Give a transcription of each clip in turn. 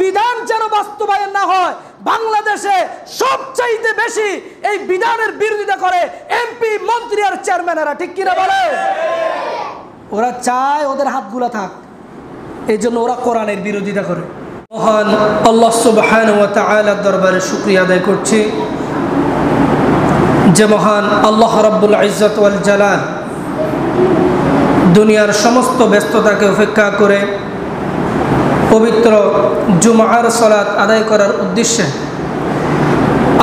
বিধান যেন বাস্তবায়ন না হয়। বাংলাদেশে সবচাইতে বেশি এই বিধানের বিরোধিতা করে এমপি, মন্ত্রী আর চেয়ারম্যানেরা, ঠিক কিনা বলে? ওরা চায় ওদের হাতগুলা থাক, এই জন্য ওরা কোরআনের বিরোধিতা করে। মহান আল্লাহ সুবহানাহু ওয়া তাআলার দরবারে শুকরিয়া আদায় করছি যে মহান আল্লাহ রাব্বুল ইজ্জত ওয়াল জালাল দুনিয়ার সমস্ত ব্যস্ততাকে উপেক্ষা করে পবিত্র জুমার সালাত আদায় করার উদ্দেশ্যে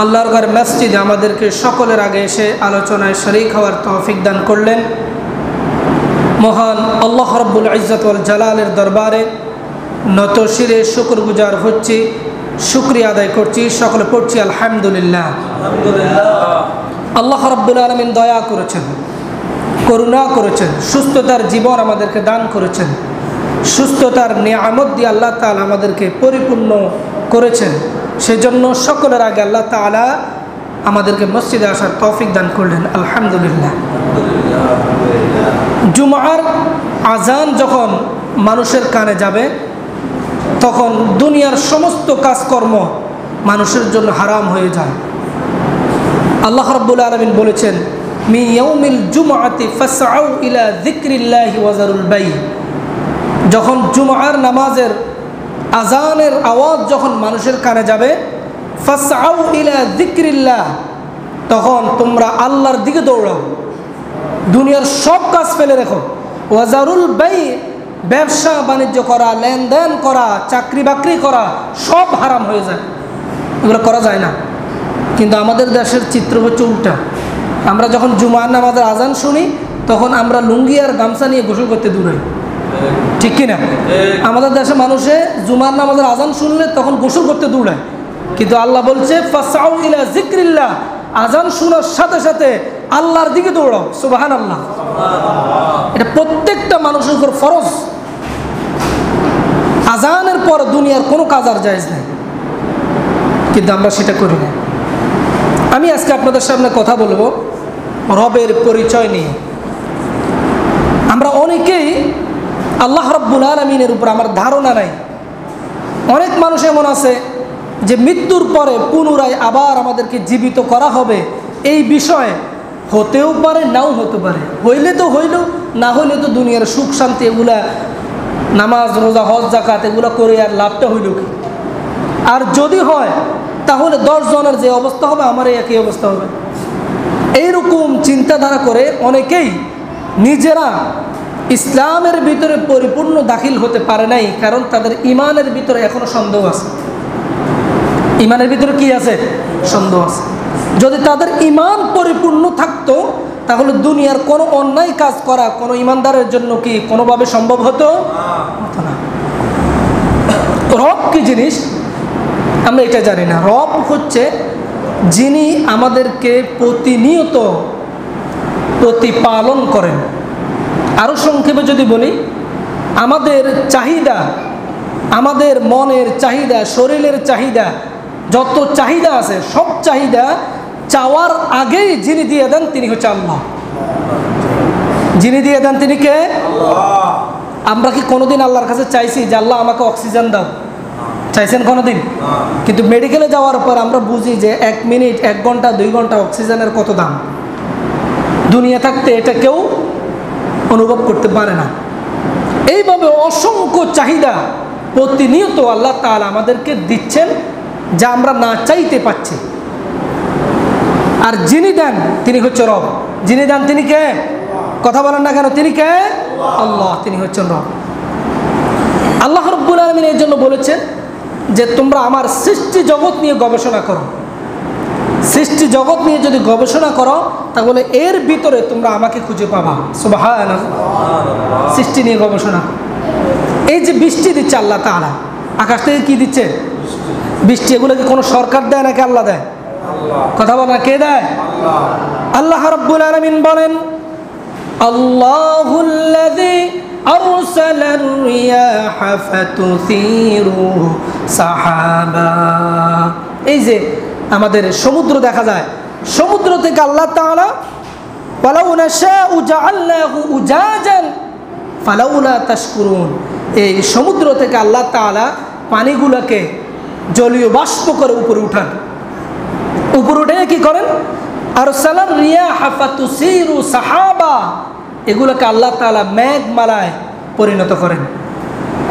আল্লাহর ঘর মসজিদে আমাদেরকে সকলের আগে এসে আলোচনায় শরীক হওয়ার তৌফিক দান করলেন। মহান আল্লাহ রাব্বুল ইজ্জত ওয়াল জালালের দরবারে নত শিরে শুকরগুজার হচ্ছি, শুকরিয়া আদায় করছি, সকলে পড়ছি আলহামদুলিল্লাহ। আল্লাহ রাব্বুল আলামিন দয়া করেছেন, করুণা করেছেন, সুস্থতার জীবন আমাদেরকে দান করেছেন। সুস্থতার নিয়ামত দিয়ে আল্লাহ তাআলা আমাদেরকে পরিপূর্ণ করেছেন। সেজন্য সকলের আগে আল্লাহ তাআলা আমাদেরকে মসজিদে আসার তৌফিক দান করলেন, আলহামদুলিল্লাহ। জুমার আজান যখন মানুষের কানে যাবে তখন দুনিয়ার সমস্ত কাজকর্ম মানুষের জন্য হারাম হয়ে যায়। আল্লাহ রাব্বুল আলামিন বলেছেন, মি ইয়াউমিল জুমআতি ফাসআউ ইলা যিকরিল্লাহি ওয়া যারুল বাই। যখন জুমার নামাজের আজানের আওয়াজ যখন মানুষের কানে যাবে, ফাসআউ ইলা যিকরিল্লাহ, তখন তোমরা আল্লাহর দিকে দৌড়াও, দুনিয়ার সব কাজ ফেলে রেখো। ওয়া যারুল বাই, ব্যবসা বাণিজ্য করা, লেনদেন করা, চাকরি বাকরি করা সব হারাম হয়ে যায়, এগুলো করা যায় না। কিন্তু আমাদের দেশের চিত্র হচ্ছে উল্টা। আমরা যখন জুমার নামাজের আজান শুনি তখন আমরা লুঙ্গি আর গামছা নিয়ে গোসল করতে দৌড়াই, ঠিক কিনা? আমাদের দেশে মানুষে জুমার নামাজের আজান শুনলে তখন গোসল করতে দৌড়ায়, কিন্তু আল্লাহ বলছে ফাসআউ ইলা যিকরিল্লাহ, আজান শোনার সাথে সাথে আল্লাহর দিকে দৌড়াও। সুবহানাল্লাহ। এটা প্রত্যেকটা মানুষের উপর ফরজ। আজানের পর দুনিয়ার কোনো কাজ আর জায়েজ নেই, কিন্তু আমরা সেটা করি না। আমি আজকে আপনাদের সামনে কথা বলবো রবের পরিচয় নিয়ে। আমরা অনেকেই আল্লাহ রাব্বুল আলামিনের উপর আমার ধারণা নাই। অনেক মানুষ এমন আছে যে মৃত্যুর পরে পুনরায় আবার আমাদেরকে জীবিত করা হবে, এই বিষয়ে হতেও পারে, নাও হতে পারে। হইলে তো হইল, না হইলে তো দুনিয়ার সুখ শান্তি, এগুলা নামাজ রোজা হজ জাকাত এগুলো করে আর লাভটা হইল কি? আর যদি হয় তাহলে 10 জনের যে অবস্থা হবে আমার একই অবস্থা হবে। এইরকম চিন্তাধারা করে অনেকেই নিজেরা ইসলামের ভিতরে পরিপূর্ণ দাখিল হতে পারে নাই, কারণ তাদের ইমানের ভিতরে এখনো সন্দেহ আছে। ইমানের ভিতরে কি আছে? সন্দেহ আছে। যদি তাদের ইমান পরিপূর্ণ থাকতো তাহলে দুনিয়ার কোনো অন্যায় কাজ করা কোনো ইমানদারের জন্য কি কোনোভাবে সম্ভব হতো না। রব কি জিনিস আমরা এটা জানি না। রব হচ্ছে যিনি আমাদেরকে প্রতিনিয়ত প্রতিপালন করেন। আরও সংক্ষেপে যদি বলি, আমাদের চাহিদা, আমাদের মনের চাহিদা, শরীরের চাহিদা, যত চাহিদা আছে সব চাহিদা চাওয়ার আগেই যিনি দিয়ে দেন তিনি হচ্ছে আল্লাহ। যিনি দিয়ে দেন তিনি কে? আল্লাহ। আমরা কি কোনোদিন আল্লাহর কাছে চাইছি যে আল্লাহ আমাকে অক্সিজেন দাও? চাইছেন কোনোদিন? কিন্তু মেডিকেলে যাওয়ার পর আমরা বুঝি যে 1 মিনিট, 1 ঘন্টা, 2 ঘন্টা অক্সিজেনের কত দাম। দুনিয়া থাকতে এটা কেউ অনুভব করতে পারে না। এইভাবে অসংখ্য চাহিদা প্রতিনিয়ত আল্লাহ তাআলা আমাদেরকে দিচ্ছেন যা আমরা না চাইতে পাচ্ছি। আর যিনি দেন তিনি হচ্ছে রব। যিনি দেন তিনি কে? কথা বলেন না কেন? তিনি কে? আল্লাহ। তিনি হচ্ছেন রব। আল্লাহ রাব্বুল আলামিন এর জন্য বলেছেন যে তোমরা আমার সৃষ্টি জগৎ নিয়ে গবেষণা করো। সৃষ্টি জগৎ নিয়ে যদি গবেষণা করো তাহলে এর ভিতরে তোমরা আমাকে খুঁজে পাবা। সুবহানাল্লাহ। সৃষ্টি নিয়ে গবেষণা করো। এই যে বৃষ্টি দিচ্ছে আল্লাহ তাআলা, আকাশ থেকে কি দিচ্ছে? বৃষ্টি। এগুলো কি কোনো সরকার দেয় নাকি আল্লাহ দেয়? কথা বলা কে দেয়? আল্লাহ রাব্বুল আলামিন বলেন, আল্লাহুল্লাযী আরসালার রিয়াহা ফাতুসিরু সাহাবা। এই যে আমাদের সমুদ্র দেখা যায়, সমুদ্র থেকে আল্লাহ তাআলা ওয়ালাউ নাশাউ জাআলনাহু উজাজান ফালাউলা তাশকুরুন, এই সমুদ্র থেকে আল্লাহ তাআলা পানিগুলোকে জলীয় বাষ্প করে উপরে উঠান। উপরে উঠে কি করেন? আর সালার রিয়াহ ফাতুসিরু সাহাবা, এগুলোকে আল্লাহ তাআলা মেঘমালায় পরিণত করেন।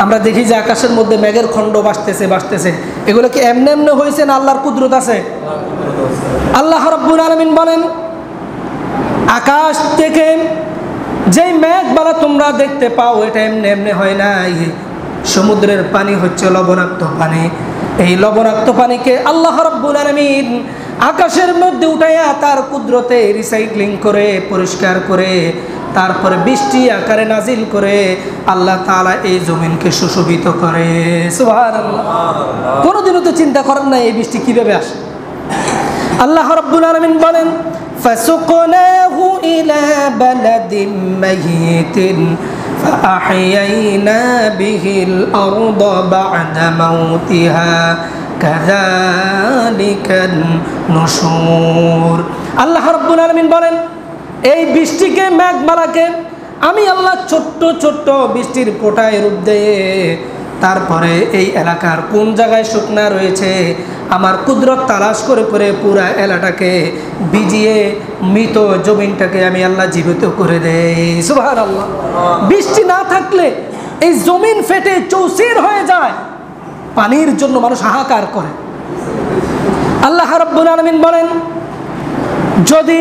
আমরা দেখি যে আকাশের মধ্যে মেঘের খণ্ড ভাসতেছে, এগুলো কি এমনি এমনি হয়েছে না আল্লাহর কুদরত আছে? আল্লাহ রাব্বুল আলামিন বলেন, আকাশ থেকে যেই মেঘমালা তোমরা দেখতে পাও এটা এমনি এমনি হয় নাই। সমুদ্রের পানি হচ্ছে লবণাক্ত পানি। এই লবণাক্ত পানিকে আল্লাহ রাব্বুল আলামিন আকাশের মধ্যে উঠাইয়া তার কুদরতে রিসাইক্লিং করে পরিষ্কার করে তারপরে বৃষ্টি আকারে নাজিল করে আল্লাহ তাআলা এই জমিনকে সুশোভিত করে। সুবহানাল্লাহ। কোনোদিনও তো চিন্তা করেন না এই বৃষ্টি কিভাবে আসে। আল্লাহ রাব্বুল আলামিন বলেন, ফাসুকনাহু ইলা বালাদিন মাইতিন ফাআহইয়ানা বিহিল আরদা বা'দা মাউতিহা কাযালিকান নুশুর। আল্লাহ রাব্বুল আলামিন বলেন, এই বৃষ্টিকে মেঘমালাকে আমি আল্লাহ ছোট্ট ছোট্ট বৃষ্টির ফোঁটায় রূপ দিয়ে তারপরে এই এলাকার কোন জায়গায় শুকনা রয়েছে আমার কুদরত তালাশ করে করে পুরা এলাকাটাকে ভিজিয়ে মৃত জমিনটাকে আমি আল্লাহ জীবিত করে দেই। সুবহানাল্লাহ। বৃষ্টি না থাকলে এই জমিন ফেটে চৌচির হয়ে যায়, পানির জন্য মানুষ হাহাকার করে। আল্লাহ রাব্বুল আলামিন বলেন, যদি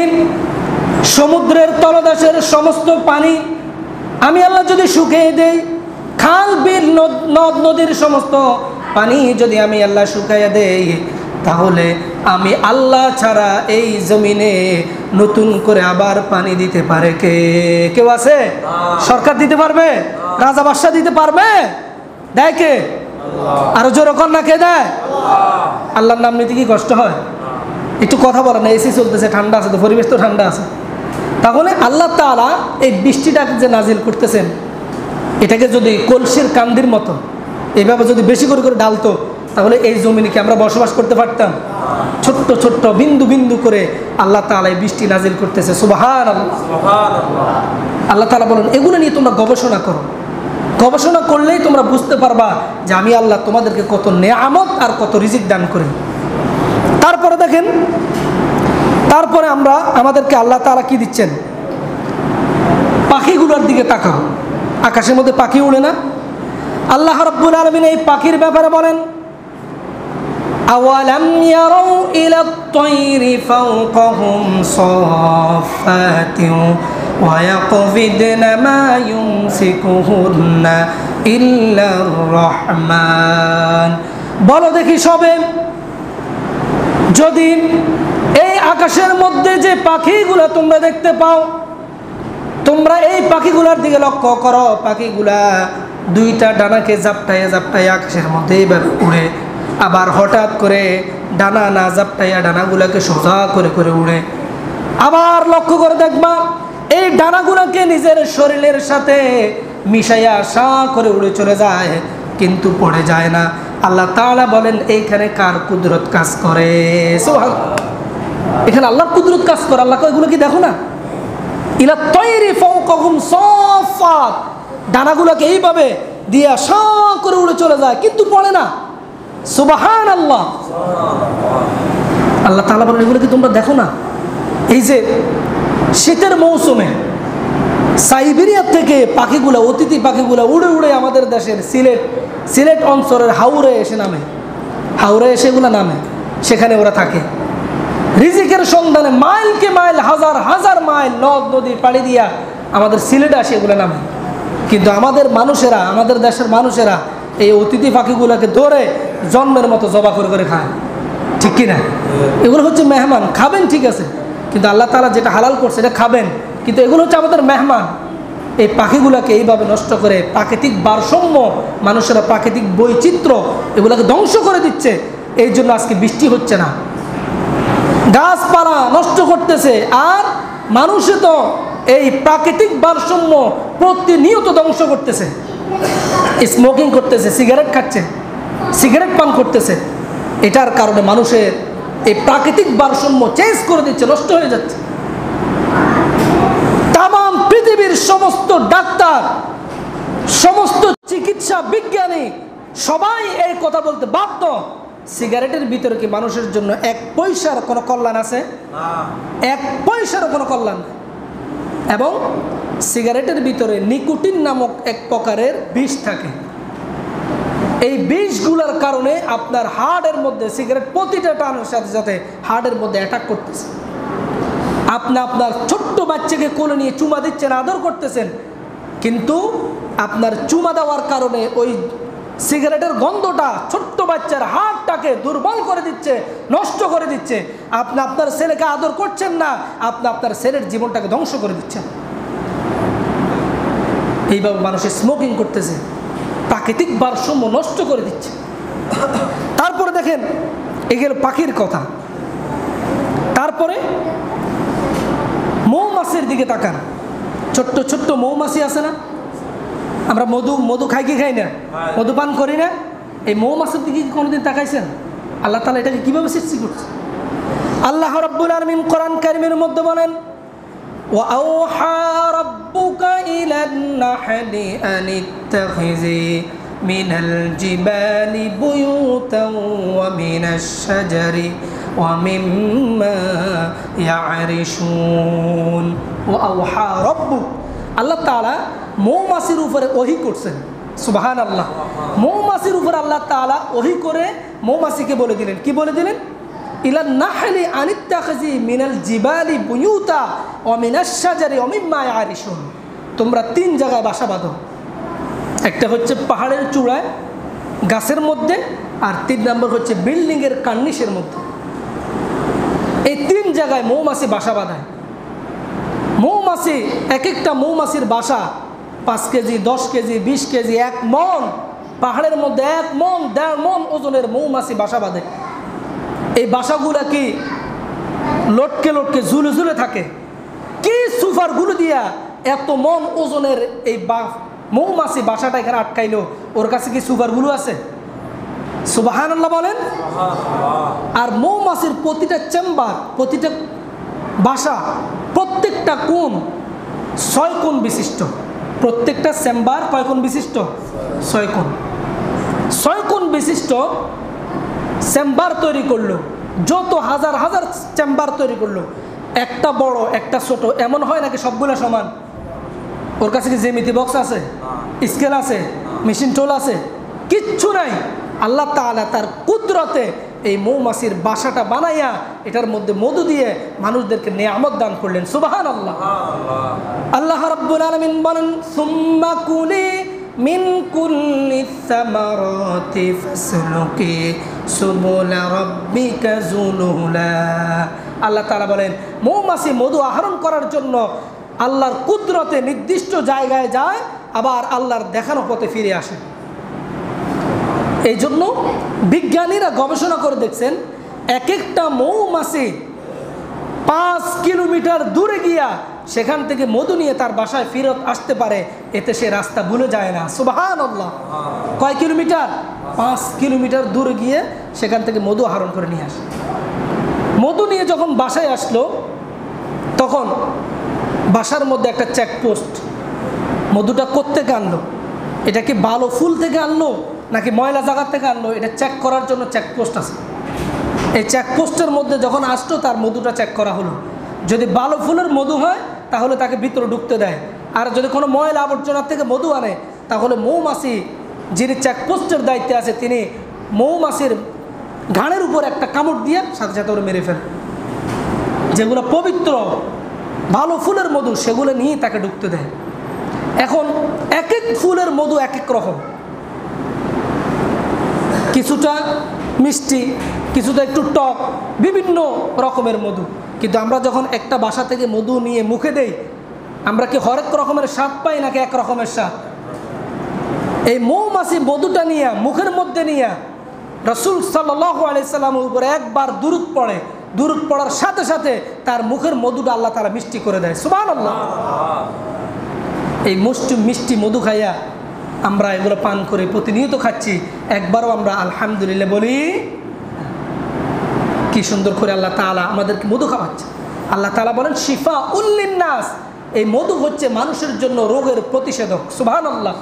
সমুদ্রের তলদেশের সমস্ত পানি আমি আল্লাহ যদি শুকিয়ে দেই, খাল বিল নদ নদীর সমস্ত পানি যদি আমি আল্লাহ শুকাইয়া দেই, তাহলে আমি আল্লাহ ছাড়া এই জমিনে নতুন করে আবার পানি দিতে পারে কে? কেউ আছে? সরকার দিতে পারবে? রাজা বাদশা দিতে পারবে? দেয় কে? আরো জোরে কর না, কে দেয়? আল্লাহর নাম নিতে কি কষ্ট হয়? একটু কথা বলে না, এসি চলতেছে, ঠান্ডা আছে তো, পরিবেশ তো ঠান্ডা আছে। তাহলে আল্লাহ তাআলা এই বৃষ্টিটাকে যে নাজিল করতেছেন, এটাকে যদি কলসির কান্দির মতো এইভাবে যদি বেশি করে করে ঢালতো, তাহলে এই জমিনে কি আমরা বসবাস করতে পারতাম? ছোট্ট ছোট্ট বিন্দু বিন্দু করে আল্লাহ তাআলা এই বৃষ্টি নাজিল করতেছে। সুবহানাল্লাহ। আল্লাহ তাআলা বলেন, এগুলো নিয়ে তোমরা গবেষণা করো। গবেষণা করলেই তোমরা বুঝতে পারবা যে আমি আল্লাহ তোমাদেরকে কত নেয়ামত আর কত রিজিক দান করি। তারপরে দেখেন, তারপরে আমাদেরকে আল্লাহ তাআলা কি দিচ্ছেন? পাখিগুলোর দিকে তাকাও। আকাশের মধ্যে পাখি উড়ে না? আল্লাহ রাব্বুল আলামিন এই পাখির ব্যাপারে বলেন, আওয়ালাম ইয়ারাউ ইলাত তায়রি ফাওকাহুম সাফাতিন ওয়া ইয়াকফিদনা মা ইউমসিকুহুন্না ইল্লার রহমান। বলো দেখি সবে, যদি এই আকাশের মধ্যে যে পাখিগুলো তোমরা দেখতে পাও, তোমরা এই পাখিগুলার দিকে লক্ষ্য করো। পাখিগুলা দুইটা ডানাকে জাপটাইয়া জাপটাইয়া আকাশের মধ্যে এইভাবে উড়ে, আবার হঠাৎ করে ডানা না জাপটাইয়া ডানাগুলাকে সোজা করে করে উড়ে। আবার লক্ষ্য করে দেখবা এই ডানাগুলাকে নিজের শরীরের সাথে মিশাইয়া সা করে উড়ে চলে যায়, কিন্তু পড়ে যায় না। আল্লাহ তাআলা বলেন, এইখানে কার কুদরত কাজ করে? সুবহানাল্লাহ। এখানে আল্লাহর কুদরত কাজ করে। আল্লাহ এগুলো কি দেখো না? ইলা তায়রি ফাওকাহুম সাফাত, ডানাগুলোকে এইভাবে দিয়া সা করে উড়ে চলে যায়, কিন্তু পড়ে না। সুবহানাল্লাহ। আল্লাহ তাআলা বলেন, এগুলো কি তোমরা দেখো না? এই যে শীতের মৌসুমে সাইবেরিয়া থেকে পাখিগুলো, অতিথি পাখিগুলো উড়ে উড়ে আমাদের দেশের সিলেট অঞ্চলের হাওরে এসে নামে। হাওরে এসে এগুলো নামে, সেখানে ওরা থাকে রিজিকের সন্ধানে। মাইলকে মাইল, হাজার হাজার মাইল নদ নদী পাড়ি দিয়া আমাদের সিলেটে আসে এগুলো নামে। কিন্তু আমাদের মানুষেরা, আমাদের দেশের মানুষেরা এই অতিথি পাখিগুলোকে ধরে জন্মের মতো জবা করে করে খায়। ঠিক কিনা? এগুলো হচ্ছে মেহমান, খাবেন ঠিক আছে, কিন্তু আল্লাহ তাআলা যেটা হালাল করছে এটা খাবেন, কিন্তু এগুলো হচ্ছে আমাদের মেহমান। এই পাখিগুলোকে এইভাবে নষ্ট করে প্রাকৃতিক ভারসাম্য, মানুষেরা প্রাকৃতিক বৈচিত্র্য এগুলোকে ধ্বংস করে দিচ্ছে। এই জন্য আজকে বৃষ্টি হচ্ছে না, গাছপালা নষ্ট করতেছে। আর মানুষে তো এই প্রাকৃতিক ভারসাম্য প্রতিনিয়ত ধ্বংস করতেছে। স্মোকিং করতেছে, সিগারেট খাচ্ছে, সিগারেট পান করতেছে। এটার কারণে মানুষের এই প্রাকৃতিক ভারসাম্য চেঞ্জ করে দিচ্ছে, নষ্ট হয়ে যাচ্ছে। তাম পৃথিবীর সমস্ত ডাক্তার, সমস্ত চিকিৎসা বিজ্ঞানী সবাই এই কথা বলতে বাধ্য, সিগারেটের ভিতরে কি মানুষের জন্য 1 পয়সার কোনো কল্যাণ আছে? 1 পয়সারও কোনো কল্যাণ নেই। এবং সিগারেটের ভিতরে নিকোটিন নামক এক প্রকারের বিষ থাকে। এই বিষগুলোর কারণে আপনার হার্টের মধ্যে, সিগারেট প্রতিটা টানের সাথে সাথে হার্টের মধ্যে অ্যাটাক করতেছে। আপনি আপনার ছোট্ট বাচ্চাকে কোলে নিয়ে চুমা দিচ্ছেন, আদর করতেছেন, কিন্তু আপনার চুমা দেওয়ার কারণে ওই সিগারেটের গন্ধটা ছোট্ট বাচ্চার হার্টটাকে দুর্বল করে দিচ্ছে, নষ্ট করে দিচ্ছে। আপনি আপনার ছেলেকে আদর করছেন না, আপনি আপনার ছেলের জীবনটাকে ধ্বংস করে দিচ্ছেন। এইভাবে মানুষের স্মোকিং করতেছে, প্রাকৃতিক ভারসাম্য নষ্ট করে দিচ্ছে। তারপরে দেখেন, এগুলো পাখির কথা। তারপরে মৌমাছির দিকে তাকান। ছোট্ট ছোট্ট মৌমাছি আছে না? আমরা মধু খাই কি খাই না? মধু পান করি না? এই মৌমাছির দিকে কোনোদিন তাকাইছেন? আল্লাহ তাআলা এটাকে কিভাবে সৃষ্টি করছে? আল্লাহ রাব্বুল আলামিন কোরআন কারীমের মধ্যে বলেন, وأوحى ربك إلى النحل أن اتخذي من الجبال بيوتا ومن الشجر ومما يعرشون وأوحى ربك আল্লাহ তাআলা মৌমাছির উপরে ওহী করছেন। সুবহানাল্লাহ। মৌমাছির উপরে আল্লাহ তাআলা ওহী করে মৌমাছিকে বলে দিলেন, কি বলে দিলেন? ইলান নাহলি আনিত্তাখিজি মিনাল জিবালি বুয়ুতা ওয়া মিনাশ শাজারি ওয়া মিম্মা ইয়ারিশুন। তোমরা 3 জায়গায় বাসা বাঁধো। একটা হচ্ছে পাহাড়ের চূড়ায়, গাছের মধ্যে, আর 3 নম্বর হচ্ছে বিল্ডিংয়ের কার্নিশের মধ্যে। এই 3 জায়গায় মৌমাছি বাসা বাঁধায়। মৌমাছি, এক একটা মৌমাছির বাসা 5 কেজি, 10 কেজি, 20 কেজি, 1 মন, পাহাড়ের মধ্যে 1 মন, 1.5 মন ওজনের মৌমাছি বাসা বাঁধে। এই বাসাগুলা কি লটকে লটকে ঝুলে ঝুলে থাকে। কি সুপারগুলো দিয়া এত মন ওজনের এই মৌমাছি বাসাটা এখানে আটকাইলো? ওর কাছে কি সুপারগুলো আছে? সুবহানাল্লাহ বলেন। আর মৌমাছির প্রতিটা চেম্বার, প্রতিটা বাসা, প্রত্যেকটা কোণ 6 কোণ বিশিষ্ট। প্রত্যেকটা চেম্বার কয় কোণ বিশিষ্ট? 6 কোণ। 6 কোণ বিশিষ্ট চেম্বার তৈরি করলো। যত হাজার হাজার চেম্বার তৈরি করলো, একটা বড় একটা ছোট, এমন হয় নাকি সবগুলো সমান? ওর কাছে কি জ্যামিতি বক্স আছে? স্কেল আছে? মেশিন টোল আছে? কিচ্ছু নাই। আল্লাহ তাআলা তার কুদরতে এই মৌমাছির বাসাটা বানাইয়া এটার মধ্যে মধু দিয়ে মানুষদেরকে নিয়ামত দান করলেন। সুবহানাল্লাহ। আল্লাহ রাব্বুল আলামিন বলেন, সুম্মা কুলি মিন কুল্লি সামারাতি ফাসলুকি সুবুলা রাব্বিকা যুলুলা। আল্লাহ তাআলা বলেন, মৌমাছি মধু আহরণ করার জন্য আল্লাহর কুদরতে নির্দিষ্ট জায়গায় যায়, আবার আল্লাহর দেখানো পথে ফিরে আসে। এই জন্য বিজ্ঞানীরা গবেষণা করে দেখছেন, এক একটা মৌমাছি 5 কিলোমিটার দূরে গিয়া সেখান থেকে মধু নিয়ে তার বাসায় ফেরত আসতে পারে, এতে সে রাস্তা ভুলে যায় না। সুবহানাল্লাহ। কয় কিলোমিটার? 5 কিলোমিটার দূরে গিয়ে সেখান থেকে মধু আহরণ করে নিয়ে আসে। মধু নিয়ে যখন বাসায় আসলো, তখন বাসার মধ্যে একটা চেকপোস্ট। মধুটা কোত্থেকে আনলো? এটা কি ভালো ফুল থেকে আনলো নাকি ময়লা জায়গা থেকে আনলো? এটা চেক করার জন্য চেকপোস্ট আছে। এই চেকপোস্টের মধ্যে যখন আসতো, তার মধুটা চেক করা হলো। যদি ভালো ফুলের মধু হয় তাহলে তাকে ভিতরে ঢুকতে দেয়, আর যদি কোনো ময়লা আবর্জনার থেকে মধু আনে তাহলে মৌমাছি, যিনি চেকপোস্টের দায়িত্বে আছে, তিনি মৌমাছির ঘাড়ের উপর একটা কামড় দিয়ে সাথে সাথে ওরা মেরে ফেলে। যেগুলো পবিত্র ভালো ফুলের মধু, সেগুলো নিয়ে তাকে ঢুকতে দেয়। এখন এক এক ফুলের মধু এক এক রকম, কিছুটা মিষ্টি, কিছুটা একটু টক, বিভিন্ন রকমের মধু। কিন্তু আমরা যখন একটা বাসা থেকে মধু নিয়ে মুখে দেই, আমরা কি হরেক রকমের স্বাদ পাই নাকি এক রকমের স্বাদ? এই মৌমাছি মধুটা নিয়ে মুখের মধ্যে নিয়ে রাসূল সাল্লাল্লাহু আলাইহি সাল্লামের উপরে একবার দুরূদ পড়ে, দুরূদ পড়ার সাথে সাথে তার মুখের মধুটা আল্লাহ তাআলা মিষ্টি করে দেয়। সুবহানাল্লাহ। এই মিষ্টি মধু খাইয়া আমরা এগুলো পান করে প্রতিনিয়ত খাচ্ছি, একবারও আমরা আলহামদুলিল্লাহ বলি? কি সুন্দর করে আল্লাহ তাআলা আমাদেরকে মধু খাওয়াচ্ছে। আল্লাহ তাআলা বলেন, শিফা উল্লিন্নাস, এই মধু হচ্ছে মানুষের জন্য রোগের প্রতিষেধক। সুবহানাল্লাহ।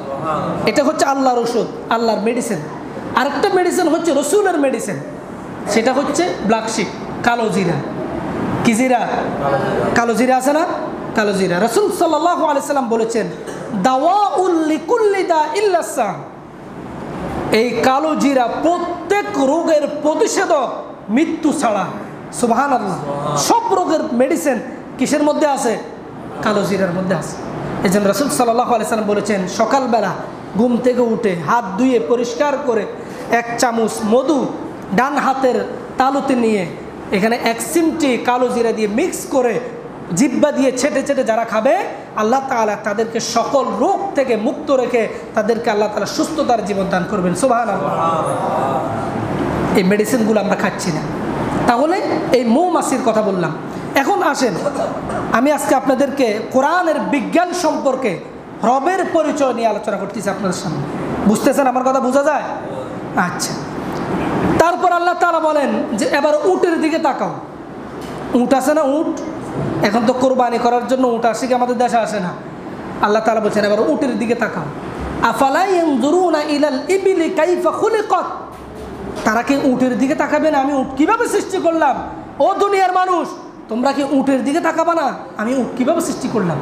এটা হচ্ছে আল্লাহর ওষুধ, আল্লাহর মেডিসিন। আরেকটা মেডিসিন হচ্ছে রসুলের মেডিসিন, সেটা হচ্ছে ব্ল্যাক শিপ, কালো জিরা। কি জিরা? কালো জিরা আছে না, কালো জিরা। রাসূল সাল্লাল্লাহু আলাইহি সাল্লাম বলেছেন দাওয়াউল লিকুল্লি দা ইল্লা সাম, এই কালো জিরা প্রত্যেক রোগের প্রতিষেধক, মৃত্যু ছাড়া। সুবহানাল্লাহ। সব রোগের মেডিসিন কিসের মধ্যে আছে? কালো জিরার মধ্যে আছে। এই জন্য রাসূল সাল্লাল্লাহু আলাইহি সাল্লাম বলেছেন সকালবেলা ঘুম থেকে উঠে হাত ধুয়ে পরিষ্কার করে 1 চামচ মধু ডান হাতের তালুতে নিয়ে এখানে 1 চিমটি কালো জিরা দিয়ে মিক্স করে জিহ্বা দিয়ে ছেটে ছেটে যারা খাবে, আল্লাহ তাআলা তাদেরকে সকল রোগ থেকে মুক্ত রেখে তাদেরকে আল্লাহ তাআলা সুস্থতার জীবন দান করবেন। সুবহানাল্লাহ। এই মেডিসিনগুলো আমরা খাচ্ছি না। তাহলে এই মৌমাছির কথা বললাম। এখন আসেন, আমি আজকে আপনাদেরকে কোরআনের বিজ্ঞান সম্পর্কে রবের পরিচয় নিয়ে আলোচনা করতেছি আপনাদের সামনে। বুঝতেছেন আমার কথা? বোঝা যায়? আচ্ছা। তারপর আল্লাহ তাআলা বলেন যে এবার উটের দিকে তাকাও। উট আছে না, উট? এখন তো কোরবানি করার জন্য উট আসে কি আমাদের দেশে আসে না? আল্লাহ তাআলা বলছেন এবার উটের দিকে তাকাও। আফালা ইয়ানজুরুনা ইলাল ইবিলি কাইফা খুলিকাত, তারা কি উটের দিকে তাকাবে না আমি উট কিভাবে সৃষ্টি করলাম? ও দুনিয়ার মানুষ, তোমরা কি উটের দিকে তাকাবা না আমি উট কিভাবে সৃষ্টি করলাম?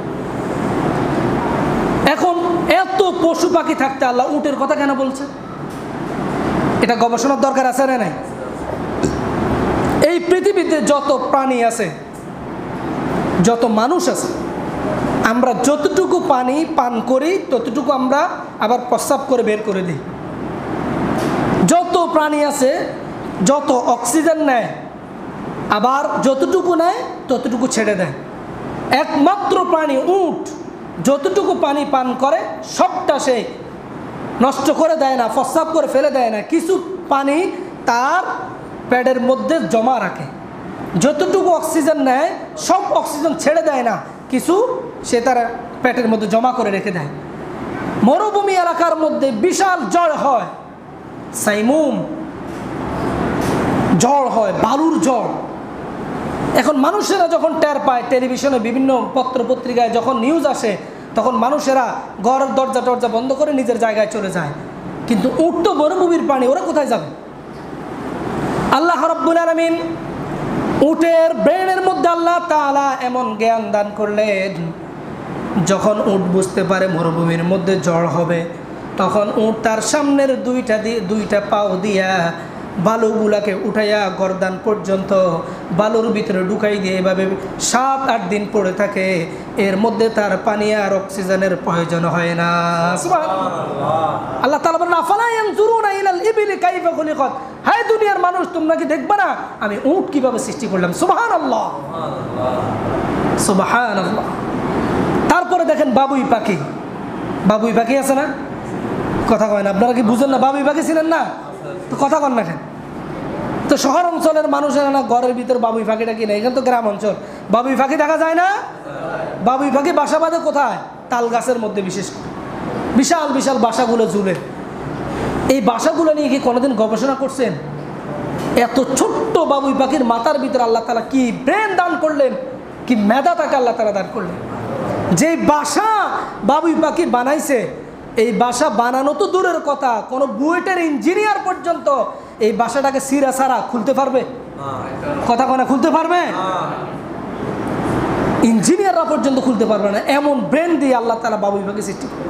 এখন এত পশু পাখি থাকতে আল্লাহ উটের কথা কেন বলছে? এটা গবেষণার দরকার আছে না নাই? এই পৃথিবীতে যত প্রাণী আছে, যত মানুষ আছে, আমরা যতটুকু পানি পান করি ততটুকু আমরা আবার প্রস্রাব করে বের করে দিই। যত প্রাণী আছে যত অক্সিজেন নেয় আবার যতটুকু নেয় ততটুকু ছেড়ে দেয়। একমাত্র প্রাণী উট যতটুকু পানি পান করে সবটা সে নষ্ট করে দেয় না, প্রস্রাব করে ফেলে দেয় না, কিছু পানি তার পেটের মধ্যে জমা রাখে। যতটুকু অক্সিজেন নেয় সব অক্সিজেন ছেড়ে দেয় না, কিছু সে তার পেটের মধ্যে জমা করে রেখে দেয়। মরুভূমি এলাকার মধ্যে বিশাল ঝড় হয়, সাইমুম ঝড় হয়, বালুর ঝড়। এখন মানুষেরা যখন টের পায়, টেলিভিশনে বিভিন্ন পত্র পত্রিকায় যখন নিউজ আসে, তখন মানুষেরা ঘরের দরজা টরজা বন্ধ করে নিজের জায়গায় চলে যায়। কিন্তু উট তো মরুভূমির প্রাণী, ওরা কোথায় যাবে? আল্লাহ রাব্বুল আলামিন উটের ব্রেনের মধ্যে আল্লাহ তাআলা এমন জ্ঞান দান করলেন, যখন উট বুঝতে পারে মরুভূমির মধ্যে ঝড় হবে, তখন উট তার সামনের দুইটা পাও দিয়া বালুগুলাকে উঠাইয়া গর্দান পর্যন্ত বালুর ভিতরে ঢুকাই দিয়ে এভাবে 7-8 দিন পড়ে থাকে। এর মধ্যে তার পানি আর অক্সিজেনের প্রয়োজন হয় না। সুবহানাল্লাহ। আল্লাহ তাআলা বলেন আফালা ইয়ানজুরুনা ইলাল ইবিলি কাইফা খুলিকাত, হায় দুনিয়ার মানুষ তোমরা কি দেখবে না আমি উট কিভাবে সৃষ্টি করলাম? সুবহানাল্লাহ, সুবহানাল্লাহ। তারপরে দেখেন বাবুই পাখি। বাবুই পাখি আছে না? কথা কয় না, আপনারা কি বুঝেন না? বাবুই পাখি ছিলেন না তো কথা কন না কেন? তো শহর অঞ্চলের মানুষেরা না ঘরের ভিতর বাবুই পাখিটা কিনে, এখানে তো গ্রাম অঞ্চল, বাবুই পাখি দেখা যায় না। বাবুই পাখি বাসা বাঁধে কোথায়? তাল গাছের মধ্যে, বিশেষ করে বিশাল বিশাল বাসাগুলো ঝুলে। এই বাসাগুলো নিয়ে কি কোনোদিন গবেষণা করছেন? এত ছোট্ট বাবুই পাখির মাথার ভিতরে আল্লাহ তাআলা কি ব্রেন দান করলেন, কি মেধা তাকে আল্লাহ তাআলা দান করলেন। যে বাসা বাবুই পাখি বানাইছে, এই বাসা বানানো তো দূরের কথা, কোনো বুয়েটের ইঞ্জিনিয়ার পর্যন্ত এই বাসাটাকে সিরা সারা খুলতে পারবে? কথা কনা খুলতে পারবে? ইঞ্জিনিয়াররা পর্যন্ত খুলতে পারবে না, এমন ব্রেন দিয়ে আল্লাহ তাআলা বাবুই পাখি সৃষ্টি করে।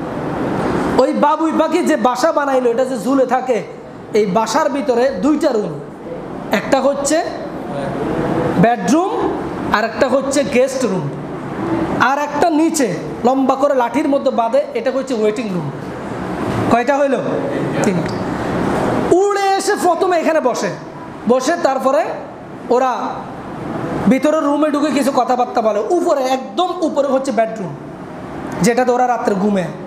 ওই বাবুই পাখি যে বাসা বানাইলো, এটা যে ঝুলে থাকে, এই বাসার ভিতরে 2টা রুম, একটা হচ্ছে বেডরুম আর একটা হচ্ছে গেস্ট রুম, আর একটা নিচে লম্বা করে লাঠির মধ্যে বাঁধে, এটা হচ্ছে ওয়েটিং রুম। কয়টা হইল? 3টা। উড়ে এসে প্রথমে এখানে বসে তারপরে ওরা ভিতরের রুমে ঢুকে কিছু কথাবার্তা বলে। উপরে একদম উপরে হচ্ছে বেডরুম, যেটাতে ওরা রাত্রে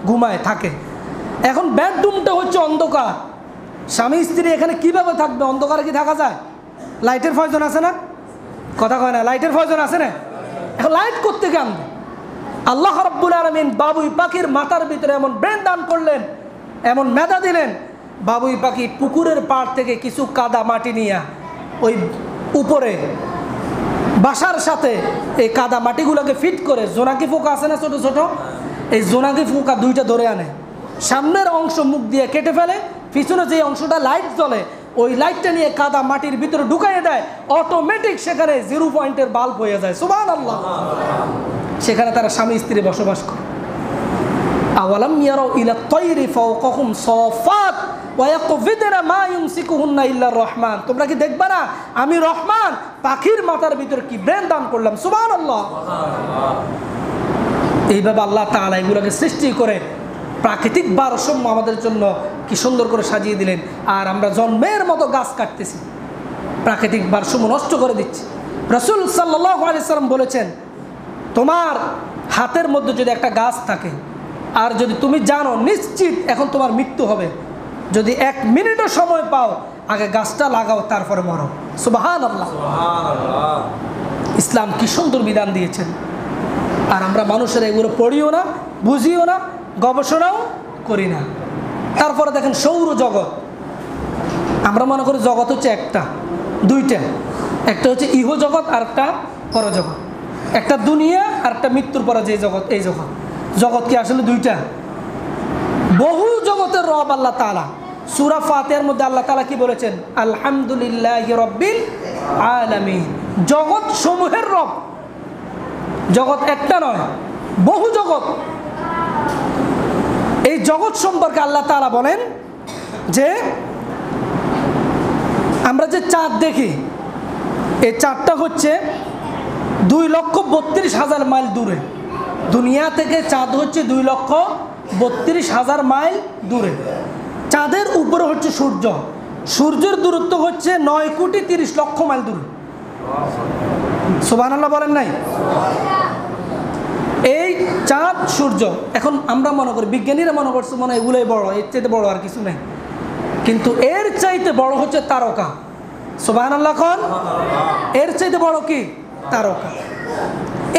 ঘুমায় থাকে। এখন বেডরুমটা হচ্ছে অন্ধকার, স্বামী স্ত্রী এখানে কিভাবে থাকবে? অন্ধকারে কি থাকা যায়? লাইটের প্রয়োজন আছে না? কথা কয় না, লাইটের প্রয়োজন আছে না? এখন লাইট কোত্থেকে আনবে? আল্লাহ রাব্বুল আলামিন বাবুই পাখির মাথার ভিতরে এমন ব্রেন দান করলেন, এমন মেধা দিলেন, বাবুই পাখি পুকুরের পাড় থেকে কিছু কাদা মাটি নিয়ে ওই উপরে বাসার সাথে এই কাদা মাটিগুলোকে ফিট করে, জোনাকি পোকা আছে না ছোট ছোট, এই জোনাকি পোকা 2টা ধরে আনে, সামনের অংশ মুখ দিয়ে কেটে ফেলে, পিছনে যে অংশটা লাইট জ্বলে ওই লাইটটা নিয়ে কাদা মাটির ভিতরে ঢুকাইয়ে দেয়, অটোমেটিক সেখানে 0 পয়েন্টের বাল্ব হয়ে যায়। সুবহানাল্লাহ। সেখানে তারা স্বামী স্ত্রী বসবাস করে। আওয়ালাম ইয়ারাউ ইলা তায়রি ফাওকাহুম সাফাত ওয়া ইয়াকফিদনা মা ইউমসিকুহুন্না ইল্লার রহমান। তোমরা কি দেখবা না আমি রহমান পাখির মাথার ভিতর কি ব্রেন দান করলাম। সুবহানাল্লাহ। এইভাবে আল্লাহ তাআলা এগুলোকে সৃষ্টি করে প্রাকৃতিক ভারসাম্য আমাদের জন্য কি সুন্দর করে সাজিয়ে দিলেন। আর আমরা জন্মের মতো গাছ কাটতেছি, প্রাকৃতিক ভারসাম্য নষ্ট করে দিচ্ছি। রাসূল সাল্লাল্লাহু আলাইহি সাল্লাম বলেছেন, তোমার হাতের মধ্যে যদি একটা গাছ থাকে আর যদি তুমি জানো নিশ্চিত এখন তোমার মৃত্যু হবে, যদি 1 মিনিটও সময় পাও আগে গাছটা লাগাও, তারপরে মরো। সুবহানাল্লাহ। ইসলাম কি সুন্দর বিধান দিয়েছেন। আর আমরা মানুষেরা এগুলো পড়িও না, বুঝিও না, গবেষণাও করি না। তারপরে দেখেন সৌরজগৎ, আমরা মনে করি জগৎ হচ্ছে একটা, দুইটা, একটা হচ্ছে ইহ জগৎ আর একটা পরজগৎ, একটা দুনিয়া আর একটা মৃত্যুর পরে যে জগৎ, এই জগৎ। জগৎ কি আসলে দুইটা? বহু জগতের রব আল্লাহ তাআলা। সূরা ফাতিহার মধ্যে আল্লাহ তাআলা কি বলেছেন? আলহামদুলিল্লাহি রাব্বিল আলামিন। জগৎ সমূহের রব। জগৎ একটা নয়, বহু জগৎ। এই জগৎ সম্পর্কে আল্লাহ তাআলা বলেন যে আমরা যে চাঁদ দেখি, এই চাঁদটা হচ্ছে 2,32,000 মাইল দূরে। দুনিয়া থেকে চাঁদ হচ্ছে 2,32,000 মাইল দূরে। চাঁদের উপরে হচ্ছে সূর্য, সূর্যের দূরত্ব হচ্ছে 9,30,00,000 মাইল দূরে। সুবহানাল্লাহ বলেন নাই? এই চাঁদ সূর্য, এখন আমরা মনে করি, বিজ্ঞানীরা মনে করছে মনে হয় এগুলোই বড়, এর চাইতে বড় আর কিছু নেই, কিন্তু এর চাইতে বড় হচ্ছে তারকা। সুবহানাল্লাহ। কোন? এর চাইতে বড় কি? তারকা।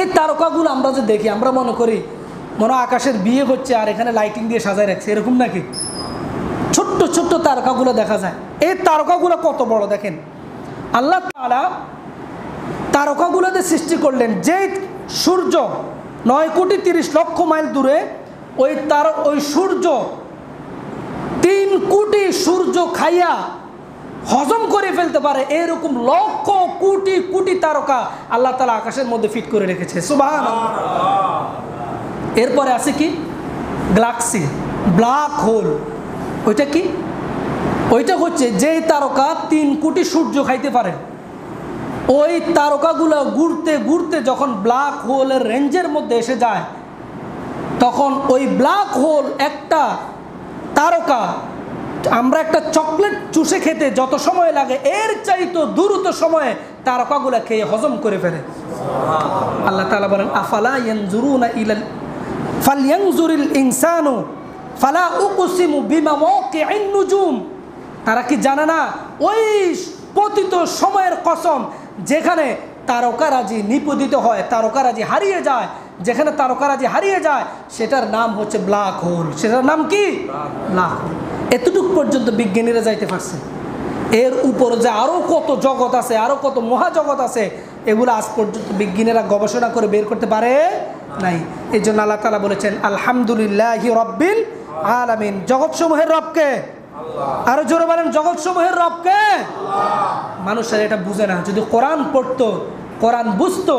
এই তারকাগুলো আমরা যে দেখি আমরা মনে করি মনে আকাশের বিয়ে হচ্ছে আর এখানে লাইটিং দিয়ে সাজায় রাখছে, এরকম নাকি? ছোট্ট ছোট্ট তারকাগুলো দেখা যায়। এই তারকাগুলো কত বড় দেখেন। আল্লাহ তাআলা তারকাগুলোতে সৃষ্টি করলেন। যে সূর্য 9,30,00,000 মাইল দূরে, ওই সূর্য 3 কোটি সূর্য খাইয়া হজম করে ফেলতে পারে এরকম লক্ষ কোটি কোটি তারকা আল্লাহ তাআলা আকাশের মধ্যে ফিট করে রেখেছে। সুবহানাল্লাহ। এরপরে আছে কি? Galaxy, black hole. ওইটা কি? ওইটা হচ্ছে যেই তারকা 3 কোটি সূর্য খাইতে পারে, ওই তারকাগুলো ঘুরতে ঘুরতে যখন ব্ল্যাক হোলের রেঞ্জের মধ্যে এসে যায়, তখন ওই ব্ল্যাক হোল একটা তারকা, আমরা একটা চকলেট চুষে খেতে যত সময় লাগে এর চাইতে দ্রুত সময়ে তারকাগুলো খেয়ে হজম করে ফেলে। আল্লাহ তাআলা বলেন, আফালা ইয়ানজুরুনা ইলাল ফালয়ানজুরিল ইনসানু ফালা উকসিমু বিমাওয়াকিইন নুজুম। তারা কি জানে না ওই পতিত সময়ের কসম যেখানে তারকারাজি নিপতিত হয়, তারকারাজি হারিয়ে যায়, যেখানে তারকারাজি হারিয়ে যায় সেটার নাম হচ্ছে ব্ল্যাক হোল। সেটার নাম কি? Black hole. এতটুকু পর্যন্ত বিজ্ঞানীরা যাইতে পারছে। এর উপর যে আরও কত জগৎ আছে, আরও কত মহাজগৎ আছে, এগুলো আজ পর্যন্ত বিজ্ঞানীরা গবেষণা করে বের করতে পারে নাই। এই জন্য আল্লাহ তাআলা বলেছেন আলহামদুলিল্লাহি রাব্বিল আলামিন। জগৎসমূহের রবকে? আরো জোরে বলেন, জগৎসমূহের রবকে? মানুষের এটা বুঝে না। যদি কোরআন পড়তো, কোরআন বুঝতো,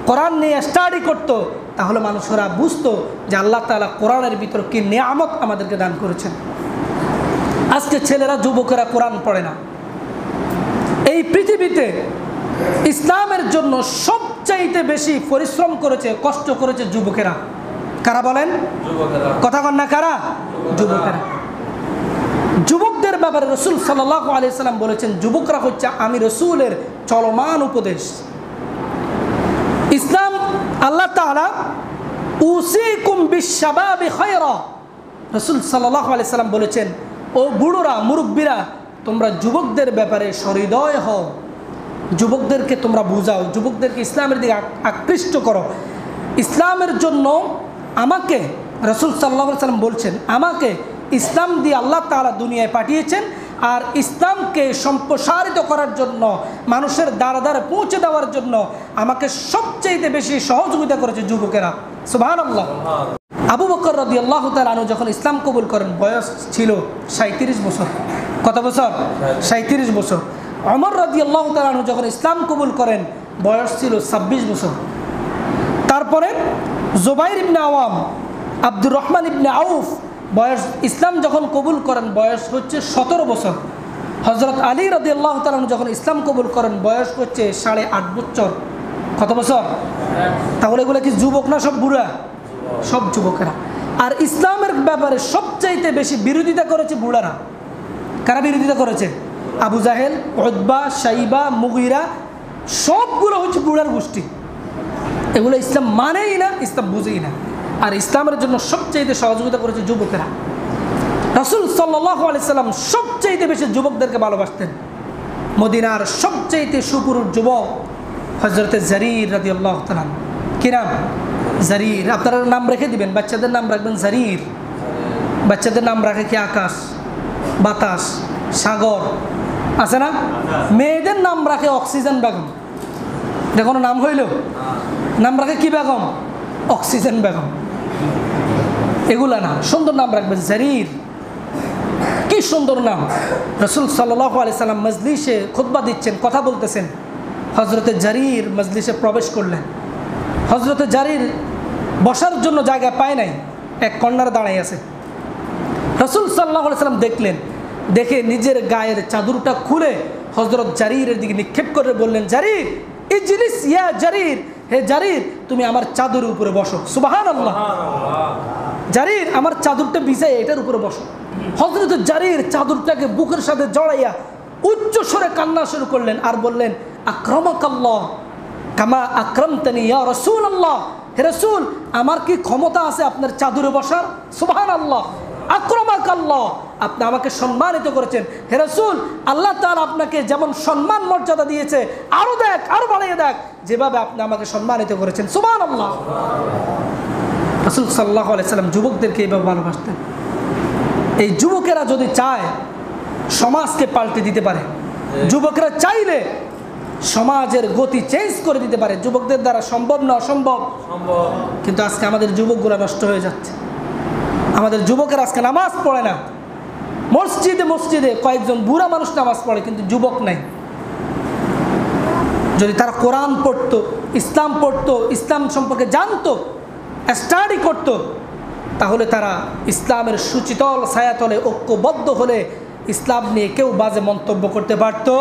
কোরআন নিয়ে স্টাডি করতো, তাহলে মানুষেরা বুঝতো যে আল্লাহ তাআলা কোরআনের ভিতর কি নিয়ামত আমাদেরকে দান করেছেন। আজকে ছেলেরা, যুবকেরা কোরআন পড়ে না। এই পৃথিবীতে ইসলামের জন্য সবচাইতে বেশি পরিশ্রম করেছে, কষ্ট করেছে যুবকেরা। কারা বলেন? কথা কন না, কারা? যুবকেরা। যুবকদের ব্যাপারে রাসূল সাল্লাল্লাহু আলাইহি সাল্লাম বলেছেন, যুবকরা হচ্ছে আমি রাসূলের চলমান উপদেশ। ইসলাম আল্লাহ তাআলা উসিকুম বিশ-শাবাবি খায়রা, রাসূল সাল্লাল্লাহু আলাইহি সাল্লাম বলেছেন, ও বুড়োরা, মুরব্বীরা, তোমরা যুবকদের ব্যাপারে সহৃদয় হও, যুবকদেরকে তোমরা বুঝাও, যুবকদেরকে ইসলামের দিকে আকৃষ্ট করো। ইসলামের জন্য আমাকে, রাসূল সাল্লাল্লাহু আলাইহি সাল্লাম বলছেন, আমাকে ইসলাম দিয়ে আল্লাহ তাআলা দুনিয়ায় পাঠিয়েছেন, আর ইসলামকে সম্প্রসারিত করার জন্য, মানুষের দ্বারে দ্বারে পৌঁছে দেওয়ার জন্য আমাকে সবচেয়ে বেশি সহযোগিতা করেছে যুবকেরা। সুবহানাল্লাহ। আবু বকর রাদিয়াল্লাহু তাআলা আনহু যখন ইসলাম কবুল করেন বয়স ছিল 37 বছর। কত বছর? 37 বছর। ওমর রাদিয়াল্লাহু তাআলা আনহু যখন ইসলাম কবুল করেন বয়স ছিল 26 বছর। তারপরে জুবাইর ইবনে আওয়াম, আব্দুর রহমান ইবনে আউফ বয়স ইসলাম যখন কবুল করেন বয়স হচ্ছে 17 বছর। হযরত আলী রাদিয়াল্লাহু তাআলা আনহু যখন ইসলাম কবুল করেন বয়স হচ্ছে 8.5 বছর। কত বছর? তাহলে এগুলো কি যুবক না সব বুড়া? সব যুবকেরা। আর ইসলামের ব্যাপারে সবচাইতে বেশি বিরোধিতা করেছে বুড়ারা। কারা বিরোধিতা করেছে? আবু জাহেল, উতবা, শাইবা, মুগীরা, সবগুলো হচ্ছে বুড়ার গোষ্ঠী। এগুলো ইসলাম মানেই না, ইসলাম বুঝেই না। আর ইসলামের জন্য সবচাইতে সহযোগিতা করেছে যুবকেরা। রাসূল সাল্লাল্লাহু আলাইহি সাল্লাম সবচাইতে বেশি যুবকদেরকে ভালোবাসতেন। মদিনার সবচাইতে সুপুরুষ যুবক হযরতে জারির রাদিয়াল্লাহু তাআলা। কি নাম? জারির। আপনারা নাম রেখে দিবেন, বাচ্চাদের নাম রাখবেন জারির। বাচ্চাদের নাম রাখে কি আকাশ, বাতাস, সাগর, আছে না? মেয়েদের নাম রাখে অক্সিজেন বেগম। এটা কোনো নাম হইল? নাম রাখে কি বেগম? অক্সিজেন বেগম। এগুলা না, সুন্দর নাম রাখবেন জারির। কি সুন্দর নাম। রাসূল সাল্লাল্লাহু আলাইহি সাল্লাম মজলিসে খুতবা দিচ্ছেন, কথা বলতেছেন। হযরতে জারির মজলিসে প্রবেশ করলেন। হযরতে জারির বসার জন্য জায়গা পায় নাই, এক কর্নারে দাঁড়ায় আছে। রাসূল সাল্লাল্লাহু আলাইহি সাল্লাম দেখলেন, দেখে নিজের গায়ের চাদরটা খুলে হযরত জারিরের দিকে নিক্ষেপ করে বললেন, জারির ইজলিস ইয়া জারির, হে জারির তুমি আমার চাদরের উপরে বসো। সুবহানাল্লাহ। জারির আমার চাদরটা বিছাই এটার উপরে বসো। হযরত জারির চাদরটাকে বুকের সাথে জড়াইয়া উচ্চ স্বরে কান্না শুরু করলেন আর বললেন, আকরামাকাল্লাহ কামা আকরামতানি ইয়া রাসূলুল্লাহ। হে রাসূল আমার কি ক্ষমতা আছে আপনার চাদরে বসার? সুবহানাল্লাহ। আকরামাকাল্লাহ আপনি আমাকে সম্মানিত করেছেন। হে রাসূল আল্লাহ তাআলা আপনাকে যেমন সম্মান মর্যাদা দিয়েছে আরো দেখ, আরো বাড়িয়ে দেখ যেভাবে আপনি আমাকে সম্মানিত করেছেন। সুবহানাল্লাহ। রাসূল সাল্লাল্লাহু আলাইহি সাল্লাম যুবকদেরকে এইভাবে ভালোবাসতেন। এই যুবকেরা যদি চায় সমাজকে পাল্টে দিতে পারে। যুবকরা চাইলে সমাজের গতি চেঞ্জ করে দিতে পারে। যুবকদের দ্বারা সম্ভব না? অসম্ভব। কিন্তু আজকে আমাদের যুবকগুলো নষ্ট হয়ে যাচ্ছে। আমাদের যুবকেরা আজকে নামাজ পড়ে না। মসজিদে মসজিদে কয়েকজন বুড়া মানুষ নামাজ পড়ে, কিন্তু যুবক নাই। যদি তারা কোরআন পড়তো, ইসলাম পড়তো, ইসলাম সম্পর্কে জানতো, স্টাডি করতো, তাহলে তারা ইসলামের সুচিতল ছায়াতলে ঐক্যবদ্ধ হলে ইসলাম নিয়ে কেউ বাজে মন্তব্য করতে পারতো?